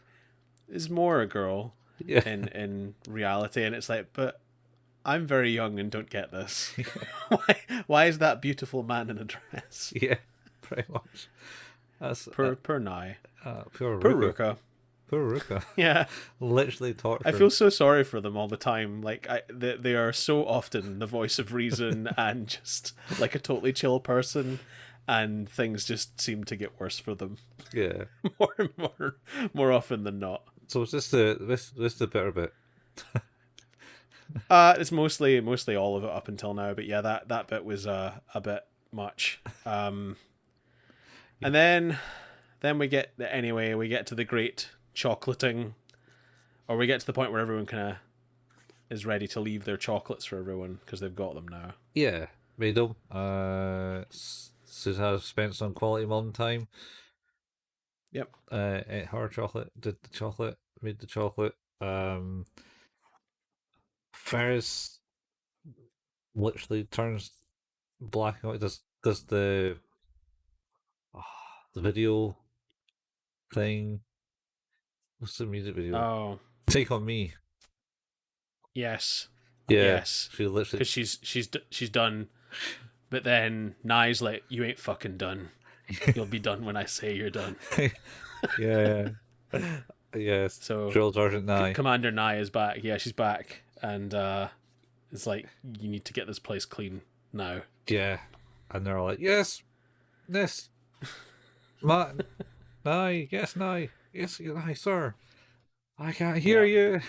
[SPEAKER 1] is more a girl
[SPEAKER 2] Yeah.
[SPEAKER 1] in reality, and it's like, but I'm very young and don't get this. Why is that beautiful man in a dress?
[SPEAKER 2] Yeah, pretty much. That's
[SPEAKER 1] Per Nai.
[SPEAKER 2] pure
[SPEAKER 1] Per
[SPEAKER 2] Ruka.
[SPEAKER 1] Ruka.
[SPEAKER 2] Poor Ruka.
[SPEAKER 1] Yeah.
[SPEAKER 2] Literally
[SPEAKER 1] I
[SPEAKER 2] tortured.
[SPEAKER 1] feel so sorry for them all the time. Like they are so often the voice of reason and just like a totally chill person, and things just seem to get worse for them
[SPEAKER 2] Yeah.
[SPEAKER 1] more and more often than not.
[SPEAKER 2] So it's just the better bit.
[SPEAKER 1] It's mostly all of it up until now, but yeah, that bit was a bit much. And then we get to the great chocolating, or we get to the point where everyone kind of is ready to leave their chocolates for everyone because they've got them now.
[SPEAKER 2] Yeah, made them. Suzuha spent some quality mom time.
[SPEAKER 1] Yep.
[SPEAKER 2] Ate her chocolate, did the chocolate, made the chocolate. Ferris literally turns black and white. Does the video thing? What's the music video?
[SPEAKER 1] Oh,
[SPEAKER 2] Take on Me.
[SPEAKER 1] yes,
[SPEAKER 2] Yeah,
[SPEAKER 1] yes,
[SPEAKER 2] she literally.
[SPEAKER 1] because she's done, but then Nye's like, you ain't fucking done. You'll be done when I say you're done.
[SPEAKER 2] Yeah. Yes.
[SPEAKER 1] So
[SPEAKER 2] Drill Sergeant Nye.
[SPEAKER 1] Commander Nye is back. Yeah, she's back, and it's like, you need to get this place clean now.
[SPEAKER 2] Yeah. And they're all like, yes, yes, Nye, yes, Nye, yes, Nye, sir. I can't hear you.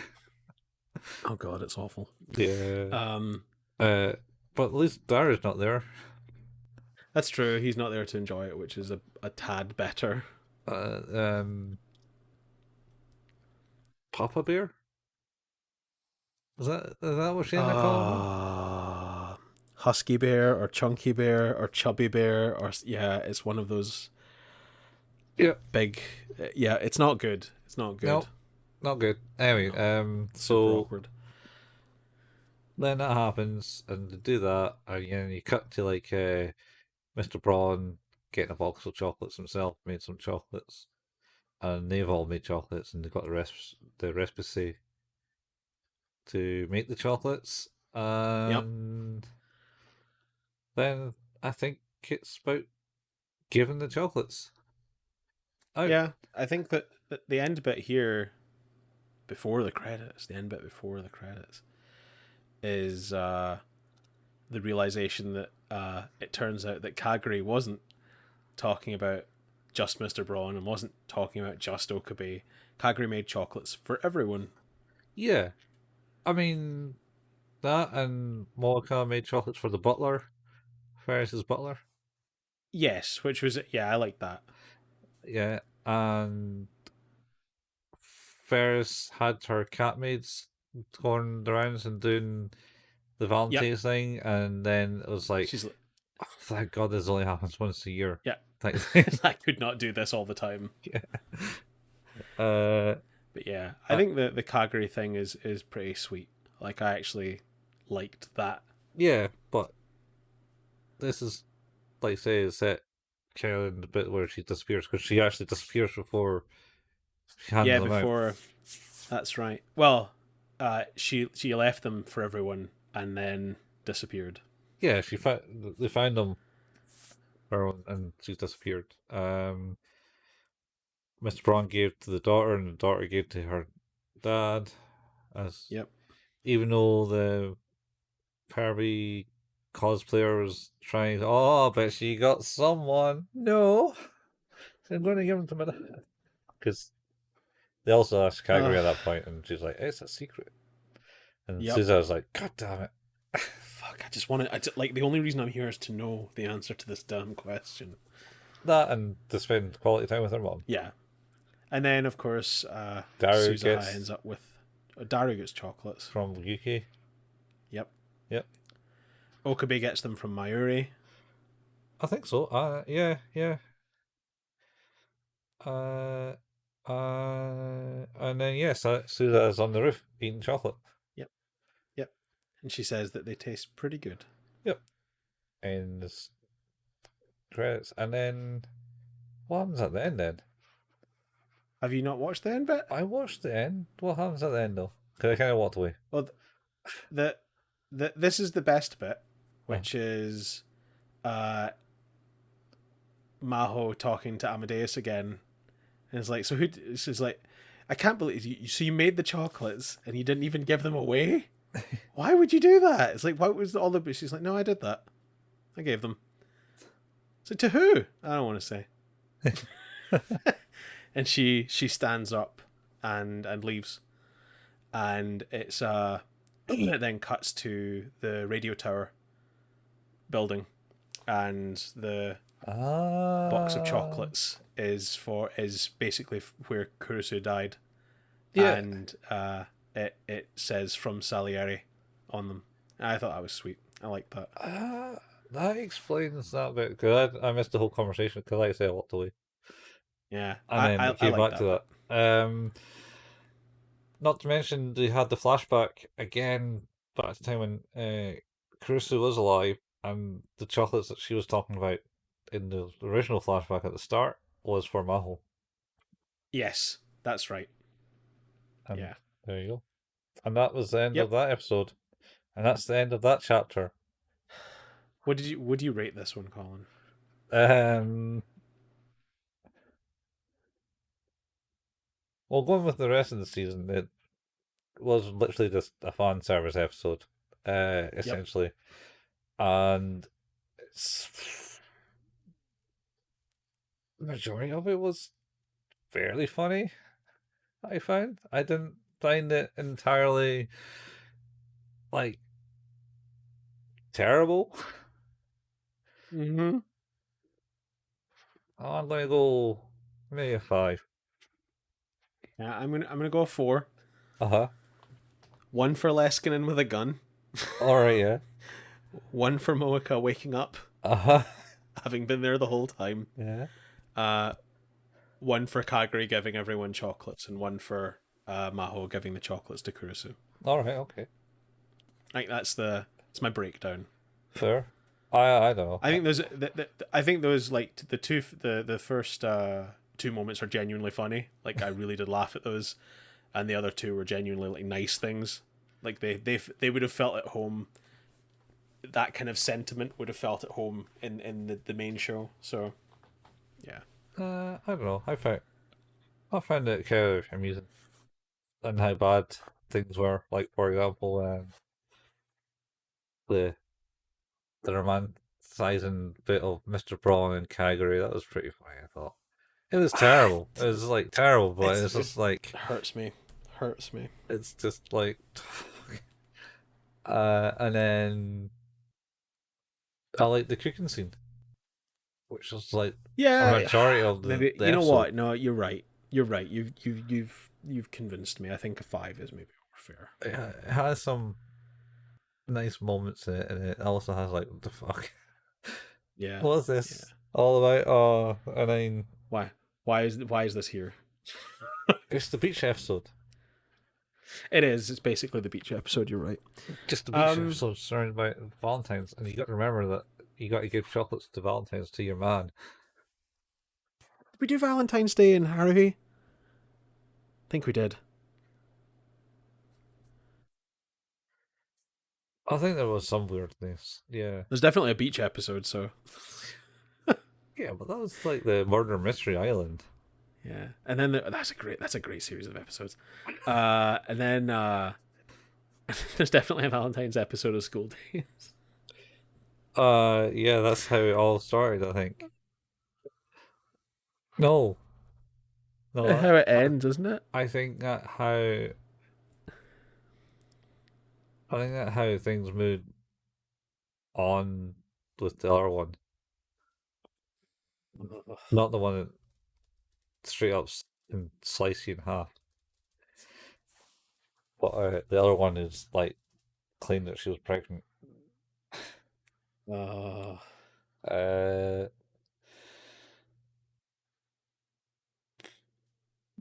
[SPEAKER 1] Oh god, it's awful.
[SPEAKER 2] Yeah.
[SPEAKER 1] Um,
[SPEAKER 2] But at least Dara's not there.
[SPEAKER 1] that's true. He's not there to enjoy it, which is a tad better.
[SPEAKER 2] Papa Bear? Is that what she ended up calling him?
[SPEAKER 1] Husky bear or chunky bear or chubby bear, or yeah, it's one of those
[SPEAKER 2] Yeah.
[SPEAKER 1] big. Yeah, it's not good. It's not good.
[SPEAKER 2] No, not good. Anyway,
[SPEAKER 1] Super
[SPEAKER 2] so
[SPEAKER 1] awkward.
[SPEAKER 2] then that happens, and they do that, and then you cut to like Mr. Braun getting a box of chocolates himself, made some chocolates, and they've all made chocolates, and they've got the recipe to make the chocolates,
[SPEAKER 1] Yep.
[SPEAKER 2] and then I think it's about giving the chocolates out.
[SPEAKER 1] Yeah, I think that the end bit here, before the credits, is the realization that it turns out that Kagari wasn't talking about just Mr. Braun and wasn't talking about just Okabe. Kagari made chocolates for everyone.
[SPEAKER 2] Yeah, I mean that, and Mocha made chocolates for the butler, Ferris's butler.
[SPEAKER 1] Yes, which was, yeah, I like that.
[SPEAKER 2] Yeah, and Ferris had her cat maids going the rounds and doing the Valentine thing, and then it was like,
[SPEAKER 1] She's
[SPEAKER 2] oh, thank God this only happens once a year.
[SPEAKER 1] yeah.
[SPEAKER 2] Thanks.
[SPEAKER 1] I could not do this all the time.
[SPEAKER 2] Yeah.
[SPEAKER 1] But yeah, I think the Kagari thing is pretty sweet. Like, I actually liked that.
[SPEAKER 2] Yeah, but this is, like, say, is set kind of in the bit where she disappears, because she actually disappears before she hands them out.
[SPEAKER 1] Before. That's right. Well, she left them for everyone and then disappeared.
[SPEAKER 2] Yeah, they found them, and she's disappeared. Mr. Braun gave to the daughter, and the daughter gave to her dad.
[SPEAKER 1] Yep.
[SPEAKER 2] Even though the Barbie cosplayer was trying, oh, but she got someone. No, I'm going to give him to my dad. Because they also asked Kagari at that point, and she's like, it's a secret. And Suzuha was like, God damn it.
[SPEAKER 1] Fuck, I just want to. Like, the only reason I'm here is to know the answer to this damn question.
[SPEAKER 2] That, and to spend quality time with her mom.
[SPEAKER 1] Yeah. And then, of course,
[SPEAKER 2] Daru
[SPEAKER 1] ends up with. Daru gets chocolates.
[SPEAKER 2] From Yuki.
[SPEAKER 1] Yep.
[SPEAKER 2] Yep.
[SPEAKER 1] Okabe gets them from Mayuri.
[SPEAKER 2] I think so. Yeah. And then, yes, Suzuha is on the roof eating chocolate.
[SPEAKER 1] Yep. And she says that they taste pretty good.
[SPEAKER 2] Yep. And there's credits. And then, what happens at the end then?
[SPEAKER 1] Have you not watched the end bit?
[SPEAKER 2] I watched the end. What happens at the end though? Because I kind of walked away.
[SPEAKER 1] Well, this is the best bit, which is Maho talking to Amadeus again, and it's like, so who? She's like, I can't believe you. So you made the chocolates and you didn't even give them away. Why would you do that? It's like, what was all the? She's like, no, I did that. I gave them. So to who? I don't want to say. And she stands up and leaves, and it's it then cuts to the radio tower building, and the box of chocolates is basically where Kurusu died,
[SPEAKER 2] Yeah.
[SPEAKER 1] and it says from Salieri on them. I thought that was sweet. I like that.
[SPEAKER 2] That explains that bit. Cause I missed the whole conversation because, like I said, I walked away,
[SPEAKER 1] Yeah,
[SPEAKER 2] and then it
[SPEAKER 1] I
[SPEAKER 2] came
[SPEAKER 1] like
[SPEAKER 2] back
[SPEAKER 1] that
[SPEAKER 2] to
[SPEAKER 1] bit.
[SPEAKER 2] that. Not to mention they had the flashback again back at the time when Caruso was alive, and the chocolates that she was talking about in the original flashback at the start was for Maho.
[SPEAKER 1] Yes, that's right.
[SPEAKER 2] And
[SPEAKER 1] Yeah.
[SPEAKER 2] there you go. And that was the end of
[SPEAKER 1] Yep.
[SPEAKER 2] that episode, and that's the end of that chapter.
[SPEAKER 1] Would you rate this one, Colin?
[SPEAKER 2] Um, well, going with the rest of the season, it was literally just a fan service episode,
[SPEAKER 1] Yep.
[SPEAKER 2] essentially, and it's the majority of it was fairly funny. I found I didn't find it entirely like terrible.
[SPEAKER 1] Mm-hmm.
[SPEAKER 2] I'm gonna go maybe a 5.
[SPEAKER 1] Yeah, I'm gonna go a 4.
[SPEAKER 2] Uh huh.
[SPEAKER 1] One for Leskinen with a gun.
[SPEAKER 2] All right. Yeah.
[SPEAKER 1] One for Moeka waking up,
[SPEAKER 2] Uh huh.
[SPEAKER 1] having been there the whole time.
[SPEAKER 2] Yeah.
[SPEAKER 1] Uh, one for Kagari giving everyone chocolates, and one for Maho giving the chocolates to Kurusu.
[SPEAKER 2] All right. Okay.
[SPEAKER 1] I think that's my breakdown.
[SPEAKER 2] Fair. I don't know.
[SPEAKER 1] I think I think those like the first two moments are genuinely funny. Like I really did laugh at those, and the other two were genuinely like nice things. Like they would have felt at home. That kind of sentiment would have felt at home in the main show. So yeah.
[SPEAKER 2] I don't know. I found it kind of amusing and how bad things were. Like for example, the the romanticizing bit of Mr. Braun and Kagari. That was pretty funny. I thought it was terrible. It was like terrible, but it's
[SPEAKER 1] It
[SPEAKER 2] just like
[SPEAKER 1] hurts me. Hurts me.
[SPEAKER 2] it's just like. And then I like the cooking scene, which was like a
[SPEAKER 1] Yeah,
[SPEAKER 2] majority of
[SPEAKER 1] maybe
[SPEAKER 2] the
[SPEAKER 1] you know
[SPEAKER 2] episode.
[SPEAKER 1] what? No, you're right. You're right. You've convinced me. I think a 5 is maybe more fair.
[SPEAKER 2] It has some nice moments in it, and it also has like what the fuck.
[SPEAKER 1] Yeah,
[SPEAKER 2] What's
[SPEAKER 1] yeah.
[SPEAKER 2] this all about? Oh, and then
[SPEAKER 1] Why? Why is this here?
[SPEAKER 2] it's the beach episode.
[SPEAKER 1] It is. It's basically the beach episode. You're right.
[SPEAKER 2] Just the beach
[SPEAKER 1] Um,
[SPEAKER 2] episode surrounded by Valentine's, and you got to remember that you got to give chocolates to Valentine's to your man.
[SPEAKER 1] did we do Valentine's Day in Haruhi? I think we did.
[SPEAKER 2] I think there was some weirdness. Yeah,
[SPEAKER 1] There's definitely a beach episode. So
[SPEAKER 2] yeah, but that was like the Murder Mystery Island.
[SPEAKER 1] yeah, and then that's a great series of episodes. And then there's definitely a Valentine's episode of School Days.
[SPEAKER 2] Yeah, that's how it all started. I think. No, no,
[SPEAKER 1] How it ends, isn't it?
[SPEAKER 2] I think that how I think that how things moved on with the other one, not the one that straight up and slice you in half. But the other one is like claimed that she was pregnant.
[SPEAKER 1] Uh,
[SPEAKER 2] Uh,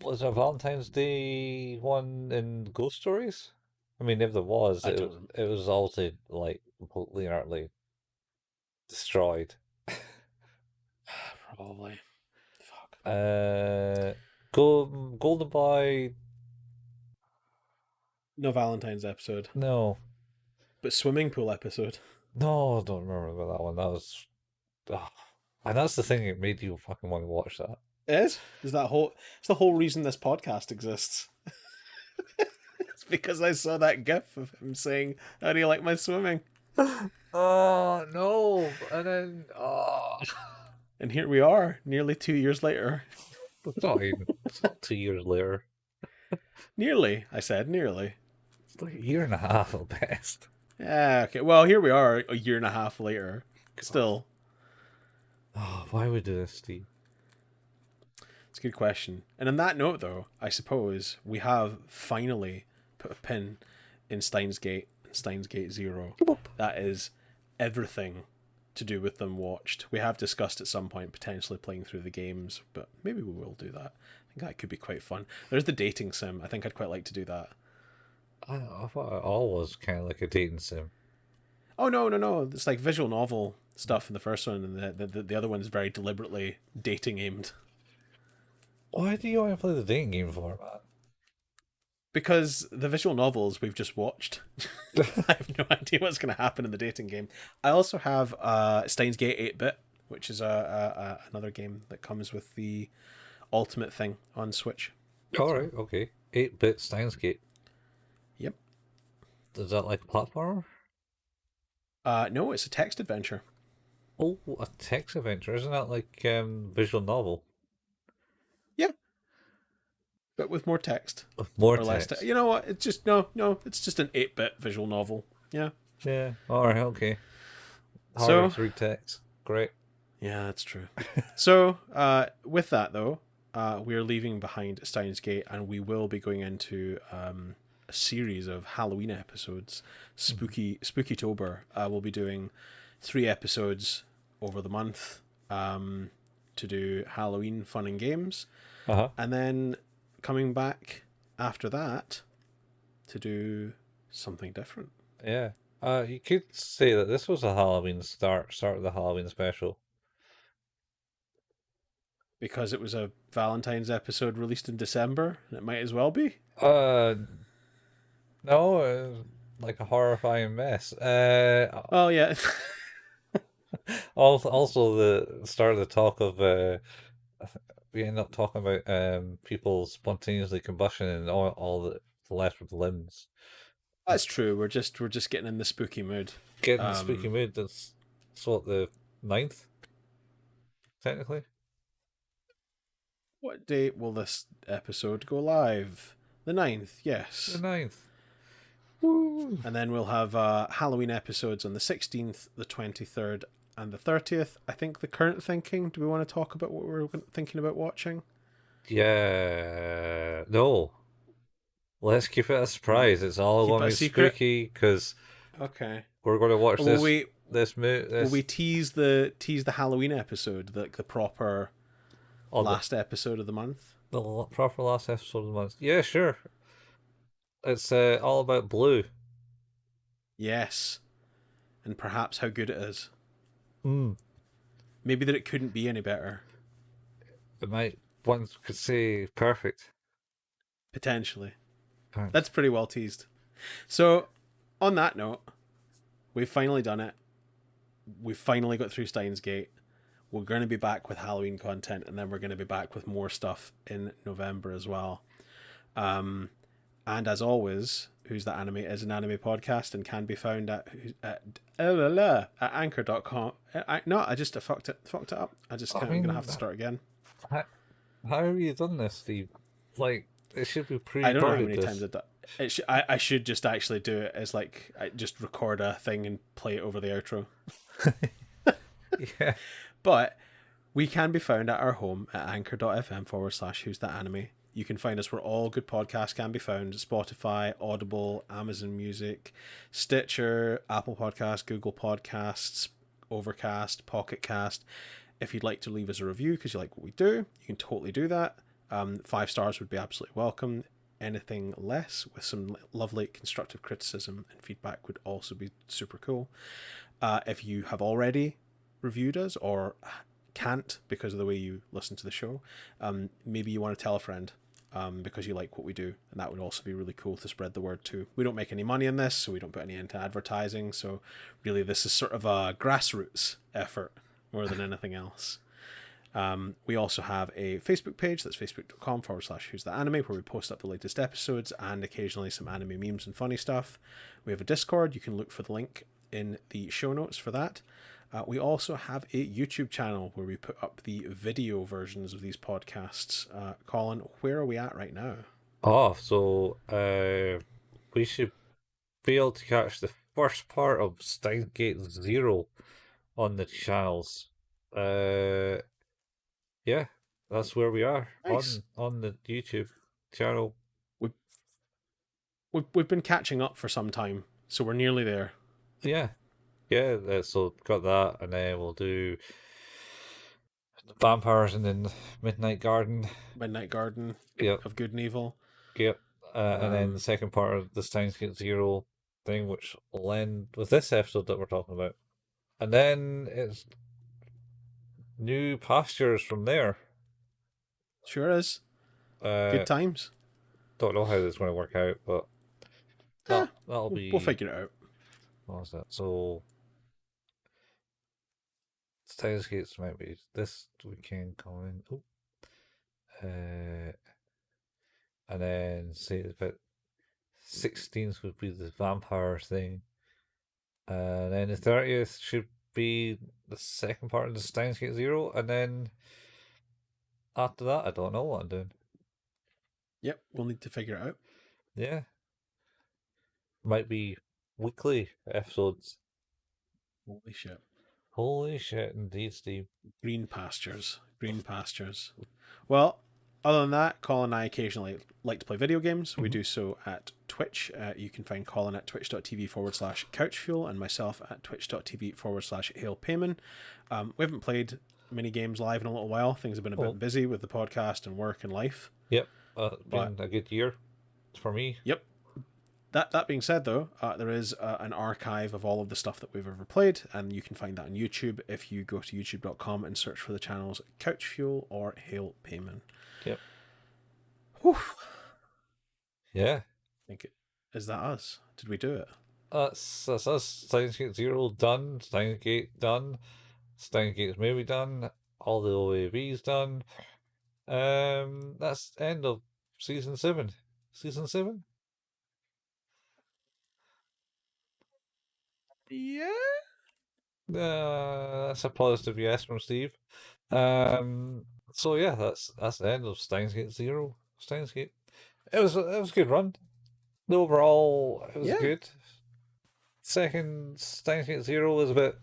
[SPEAKER 2] was there a Valentine's Day one in Ghost Stories? I mean, if there was,
[SPEAKER 1] I don't.
[SPEAKER 2] it was also like completely and utterly destroyed.
[SPEAKER 1] Probably. Fuck.
[SPEAKER 2] Uh, Golden Boy.
[SPEAKER 1] No Valentine's episode,
[SPEAKER 2] No,
[SPEAKER 1] but swimming pool episode.
[SPEAKER 2] no, I don't remember about that one. That was, and that's the thing that made you fucking want to watch that.
[SPEAKER 1] It is? It's the whole reason this podcast exists. It's because I saw that gif of him saying, "How do you like my swimming?"
[SPEAKER 2] Oh no! And then
[SPEAKER 1] And here we are, nearly 2 years later.
[SPEAKER 2] it's not 2 years later.
[SPEAKER 1] Nearly, I said, nearly.
[SPEAKER 2] It's like a year and a half at best.
[SPEAKER 1] Yeah, okay. Well, here we are, a year and a half later. Still,
[SPEAKER 2] Oh, why would we do this, Steve?
[SPEAKER 1] it's a good question. And on that note, though, I suppose we have finally put a pin in Steins Gate and Steins Gate Zero. That is everything to do with them watched. We have discussed at some point potentially playing through the games, but maybe we will do that. I think that could be quite fun. There's the dating sim. I think I'd quite like to do that.
[SPEAKER 2] I thought it all was kind of like a dating sim.
[SPEAKER 1] Oh no! It's like visual novel stuff in the first one, and the other one's very deliberately dating aimed.
[SPEAKER 2] Why do you want to play the dating game for, man?
[SPEAKER 1] Because the visual novels we've just watched, I have no idea what's going to happen in the dating game. I also have Steins Gate 8-Bit, which is another game that comes with the Ultimate thing on Switch.
[SPEAKER 2] Alright, okay. 8-bit Steins Gate.
[SPEAKER 1] Yep.
[SPEAKER 2] Is that like a platformer?
[SPEAKER 1] No, it's a text adventure.
[SPEAKER 2] Oh, a text adventure. Isn't that like visual novel?
[SPEAKER 1] Yeah, but with more text
[SPEAKER 2] With more
[SPEAKER 1] or less.
[SPEAKER 2] text?
[SPEAKER 1] You know what? It's just no. It's just an 8-bit visual novel. Yeah.
[SPEAKER 2] Yeah. Alright, okay.
[SPEAKER 1] So
[SPEAKER 2] Harder to read text. Great.
[SPEAKER 1] yeah, that's true. So with that though, we're leaving behind Steins Gate, and we will be going into a series of Halloween episodes. Spookytober. We'll be doing 3 episodes over the month to do Halloween fun and games,
[SPEAKER 2] Uh-huh.
[SPEAKER 1] and then coming back after that to do something different.
[SPEAKER 2] Yeah. You could say that this was a Halloween start of the Halloween special.
[SPEAKER 1] Because it was a Valentine's episode released in December, and it might as well be.
[SPEAKER 2] Uh, no, like a horrifying mess.
[SPEAKER 1] Well, yeah.
[SPEAKER 2] Also the start of the talk of we end up talking about people spontaneously combustion and all the left with limbs.
[SPEAKER 1] That's true. We're just getting in the spooky mood.
[SPEAKER 2] Getting the spooky mood. That's what, the 9th, technically.
[SPEAKER 1] What date will this episode go live? The 9th, yes.
[SPEAKER 2] The 9th.
[SPEAKER 1] Woo. And then we'll have Halloween episodes on the 16th, the 23rd, and the 30th. I think the current thinking. Do we want to talk about what we're thinking about watching?
[SPEAKER 2] Yeah. No. Let's keep it a surprise. It's all
[SPEAKER 1] Keep
[SPEAKER 2] going
[SPEAKER 1] it a
[SPEAKER 2] to be
[SPEAKER 1] secret?
[SPEAKER 2] spooky because
[SPEAKER 1] Okay.
[SPEAKER 2] we're going to watch
[SPEAKER 1] Will
[SPEAKER 2] this.
[SPEAKER 1] we
[SPEAKER 2] This
[SPEAKER 1] will we tease the Halloween episode, the proper
[SPEAKER 2] on
[SPEAKER 1] last episode of the month?
[SPEAKER 2] the proper last episode of the month. Yeah, sure. It's all about blue.
[SPEAKER 1] Yes. And perhaps how good it is.
[SPEAKER 2] Mm.
[SPEAKER 1] Maybe that it couldn't be any better.
[SPEAKER 2] It might, one could say, perfect.
[SPEAKER 1] Potentially.
[SPEAKER 2] Right.
[SPEAKER 1] That's pretty well teased. So, on that note, we've finally done it. We've finally got through Steins Gate. We're going to be back with Halloween content, and then we're going to be back with more stuff in November as well. And as always, Who's That Anime is an anime podcast and can be found at anchor.com. I just fucked it up. I'm going to have to start again.
[SPEAKER 2] How have you done this, Steve? Like, it should be pre-recorded.
[SPEAKER 1] I don't know how many times I've done it. I should just actually do it as like, I just record a thing and play it over the outro.
[SPEAKER 2] Yeah.
[SPEAKER 1] But we can be found at our home at anchor.fm/Who's That Anime. You can find us where all good podcasts can be found: Spotify, Audible, Amazon Music, Stitcher, Apple Podcasts, Google Podcasts, Overcast, Pocket Cast. If you'd like to leave us a review because you like what we do, you can totally do that. 5 stars would be absolutely welcome. Anything less, with some lovely constructive criticism and feedback, would also be super cool. If you have already reviewed us or can't because of the way you listen to the show, maybe you want to tell a friend because you like what we do, and that would also be really cool to spread the word too. We don't make any money in this, so we don't put any into advertising, so really this is sort of a grassroots effort more than anything else. We also have a Facebook page, that's facebook.com/who's that anime, where we post up the latest episodes and occasionally some anime memes and funny stuff. We have a Discord. You can look for the link in the show notes for that. We also have a YouTube channel where we put up the video versions of these podcasts. Colin, where are we at right now?
[SPEAKER 2] Oh, so we should be able to catch the first part of Steins Gate Zero on the channels. Yeah, that's where we are
[SPEAKER 1] Nice.
[SPEAKER 2] on the YouTube channel.
[SPEAKER 1] We've been catching up for some time, so we're nearly there.
[SPEAKER 2] Yeah, yeah. So got that, and then we'll do Vampires in the Midnight Garden.
[SPEAKER 1] Midnight Garden
[SPEAKER 2] Yep,
[SPEAKER 1] of Good and Evil.
[SPEAKER 2] yep. And then the second part of the Steins Gate Zero thing, which will end with this episode that we're talking about. And then it's new pastures from there.
[SPEAKER 1] Sure is. Good times.
[SPEAKER 2] Don't know how this is going to work out, but that'll be.
[SPEAKER 1] We'll figure it out.
[SPEAKER 2] What was that? So, Steins Gates might be this weekend coming. Oh. And then say about 16th would be the vampire thing. And then the 30th should be the second part of the Steins Gate Zero. And then after that, I don't know what I'm doing.
[SPEAKER 1] Yep, we'll need to figure it out.
[SPEAKER 2] Yeah. Might be weekly episodes.
[SPEAKER 1] Holy shit.
[SPEAKER 2] Holy shit, indeed, Steve.
[SPEAKER 1] Green pastures. Green pastures. Well, other than that, Colin and I occasionally like to play video games. We do so at Twitch. You can find Colin at twitch.tv/couchfuel and myself at twitch.tv/hailpayman. We haven't played mini games live in a little while. Things have been a bit busy with the podcast and work and life.
[SPEAKER 2] Yep. Been a good year for me.
[SPEAKER 1] Yep. That being said, though, there is an archive of all of the stuff that we've ever played, and you can find that on YouTube if you go to youtube.com and search for the channels Couch Fuel or Hail Payman.
[SPEAKER 2] Yep.
[SPEAKER 1] Whew.
[SPEAKER 2] Yeah.
[SPEAKER 1] Is that us? Did we do it?
[SPEAKER 2] That's us. Steins Gate Zero done. Steins Gate done. Steins Gate's maybe done. All the OAVs done. That's end of season 7. Season 7?
[SPEAKER 1] Yeah.
[SPEAKER 2] That's a positive yes from Steve. So yeah, that's the end of Steins Gate Zero. Steins Gate. It was a good run. Overall, it was good. Second Steins Gate Zero was a bit.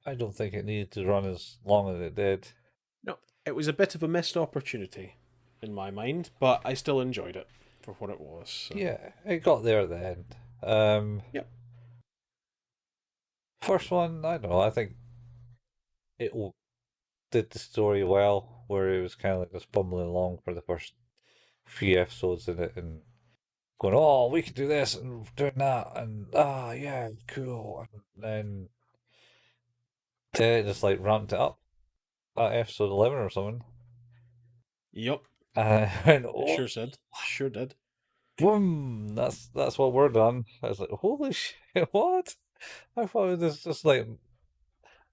[SPEAKER 2] I don't think it needed to run as long as it did.
[SPEAKER 1] No, it was a bit of a missed opportunity in my mind, but I still enjoyed it for what it was. So.
[SPEAKER 2] Yeah, it got there at the end.
[SPEAKER 1] Yep.
[SPEAKER 2] First one, I don't know. I think it did the story well, where it was kind of like just bumbling along for the first few episodes in it, and going, "Oh, we can do this and doing that," and yeah, cool. And then it just like ramped it up at episode 11 or something.
[SPEAKER 1] Yep.
[SPEAKER 2] And
[SPEAKER 1] Sure did.
[SPEAKER 2] Boom! That's what we're done. I was like, holy shit, what? I thought it was just like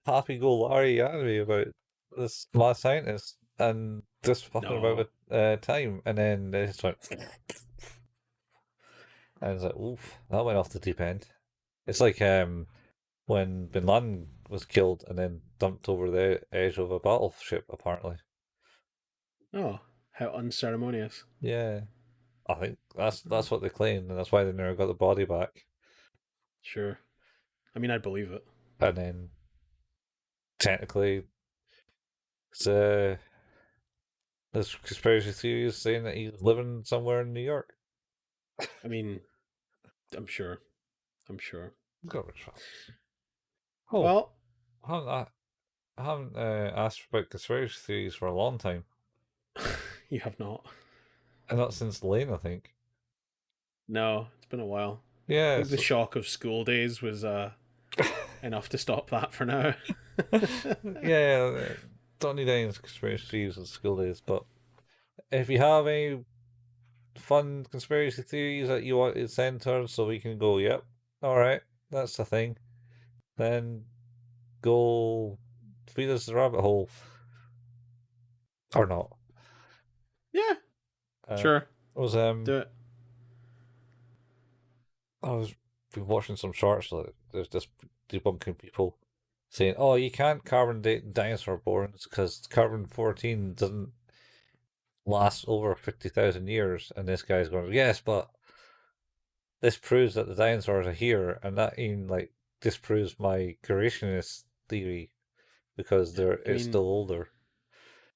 [SPEAKER 2] happy-go-lucky anime about this mad scientist and just fucking about with time, and then they just went. And I was like, oof, that went off the deep end. It's like when Bin Laden was killed and then dumped over the edge of a battleship, apparently.
[SPEAKER 1] Oh, how unceremonious.
[SPEAKER 2] Yeah. I think that's what they claimed, and that's why they never got the body back.
[SPEAKER 1] Sure. I mean, I believe it.
[SPEAKER 2] And then, technically, there's conspiracy theories saying that he's living somewhere in New York.
[SPEAKER 1] I mean, I'm sure.
[SPEAKER 2] Garbage.
[SPEAKER 1] Oh, well,
[SPEAKER 2] I haven't asked about conspiracy theories for a long time.
[SPEAKER 1] You have not.
[SPEAKER 2] And not since Lane, I think.
[SPEAKER 1] No, it's been a while.
[SPEAKER 2] Yeah.
[SPEAKER 1] I think the shock of school days was enough to stop that for now.
[SPEAKER 2] Yeah, don't need any conspiracy theories of school days, but if you have any fun conspiracy theories that you want to send to us so we can go, yep, alright, that's the thing, then go feed us the rabbit hole or not.
[SPEAKER 1] Yeah, sure.
[SPEAKER 2] I was
[SPEAKER 1] Do it.
[SPEAKER 2] I was been watching some shorts like there's just debunking people saying, "Oh, you can't carbon date dinosaur bones because carbon 14 doesn't last over 50,000 years." And this guy's going, "Yes, but this proves that the dinosaurs are here, and that even like disproves my creationist theory because
[SPEAKER 1] I
[SPEAKER 2] it's
[SPEAKER 1] mean,
[SPEAKER 2] still older."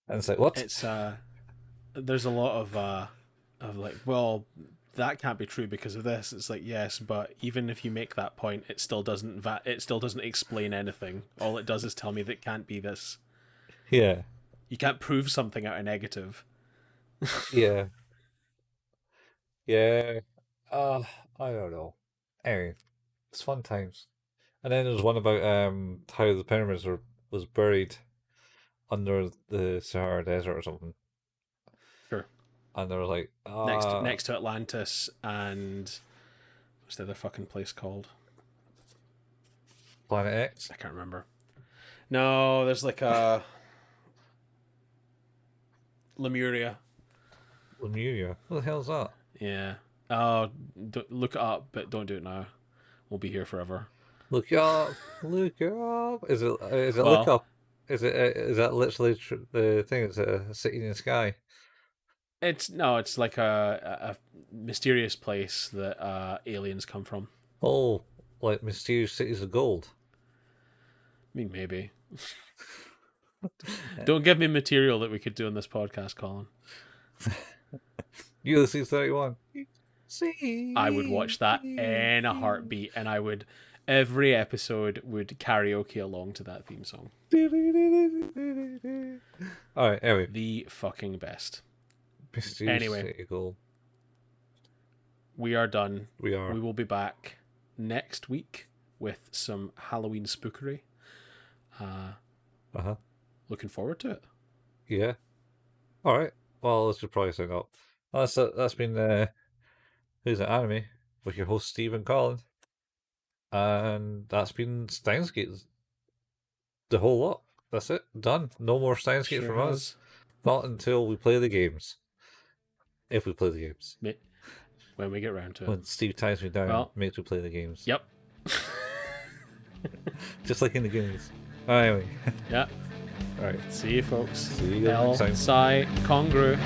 [SPEAKER 2] And it's like, what?
[SPEAKER 1] it's there's a lot of like, well, that can't be true because of this. It's like, yes, but even if you make that point, it still doesn't explain anything. All it does is tell me that it can't be this.
[SPEAKER 2] Yeah,
[SPEAKER 1] You can't prove something out of negative.
[SPEAKER 2] yeah, yeah. Uh, I don't know. Anyway, it's fun times. And then there's one about how the pyramids was buried under the Sahara Desert or something.
[SPEAKER 1] Sure.
[SPEAKER 2] And they were like,
[SPEAKER 1] Next to Atlantis and what's the other fucking place called?
[SPEAKER 2] Planet X,
[SPEAKER 1] I can't remember. No, there's like a Lemuria.
[SPEAKER 2] Lemuria. What the hell's that?
[SPEAKER 1] Yeah. Oh, look it up, but don't do it now. We'll be here forever.
[SPEAKER 2] Look up, look up. Is it look
[SPEAKER 1] Well,
[SPEAKER 2] up? Is that literally the thing? It's a city in the sky.
[SPEAKER 1] it's like a mysterious place that aliens come from.
[SPEAKER 2] Oh, like mysterious cities of gold.
[SPEAKER 1] I mean, maybe. Don't give me material that we could do on this podcast, Colin.
[SPEAKER 2] Ulysses 31.
[SPEAKER 1] I would watch that in a heartbeat, and I would every episode would karaoke along to that theme song.
[SPEAKER 2] All right. Anyway,
[SPEAKER 1] The fucking best.
[SPEAKER 2] mysterious
[SPEAKER 1] Anyway.
[SPEAKER 2] city of gold.
[SPEAKER 1] We are done.
[SPEAKER 2] We are.
[SPEAKER 1] We will be back next week with some Halloween spookery. Looking forward to it.
[SPEAKER 2] Yeah. All right. Well, let's just probably sign up. Well, that's been Who's It Anime with your host Stephen Collins, and that's been Steins Gate. The whole lot. That's it. Done. No more Steins Gate from us. Not until we play the games. If we play the games.
[SPEAKER 1] When we get round to it.
[SPEAKER 2] When Steve ties me down, makes me play the games.
[SPEAKER 1] Yep.
[SPEAKER 2] Just like in the games. Anyway.
[SPEAKER 1] Yeah.
[SPEAKER 2] All right.
[SPEAKER 1] See you, folks.
[SPEAKER 2] See you next time.
[SPEAKER 1] Psi Congru.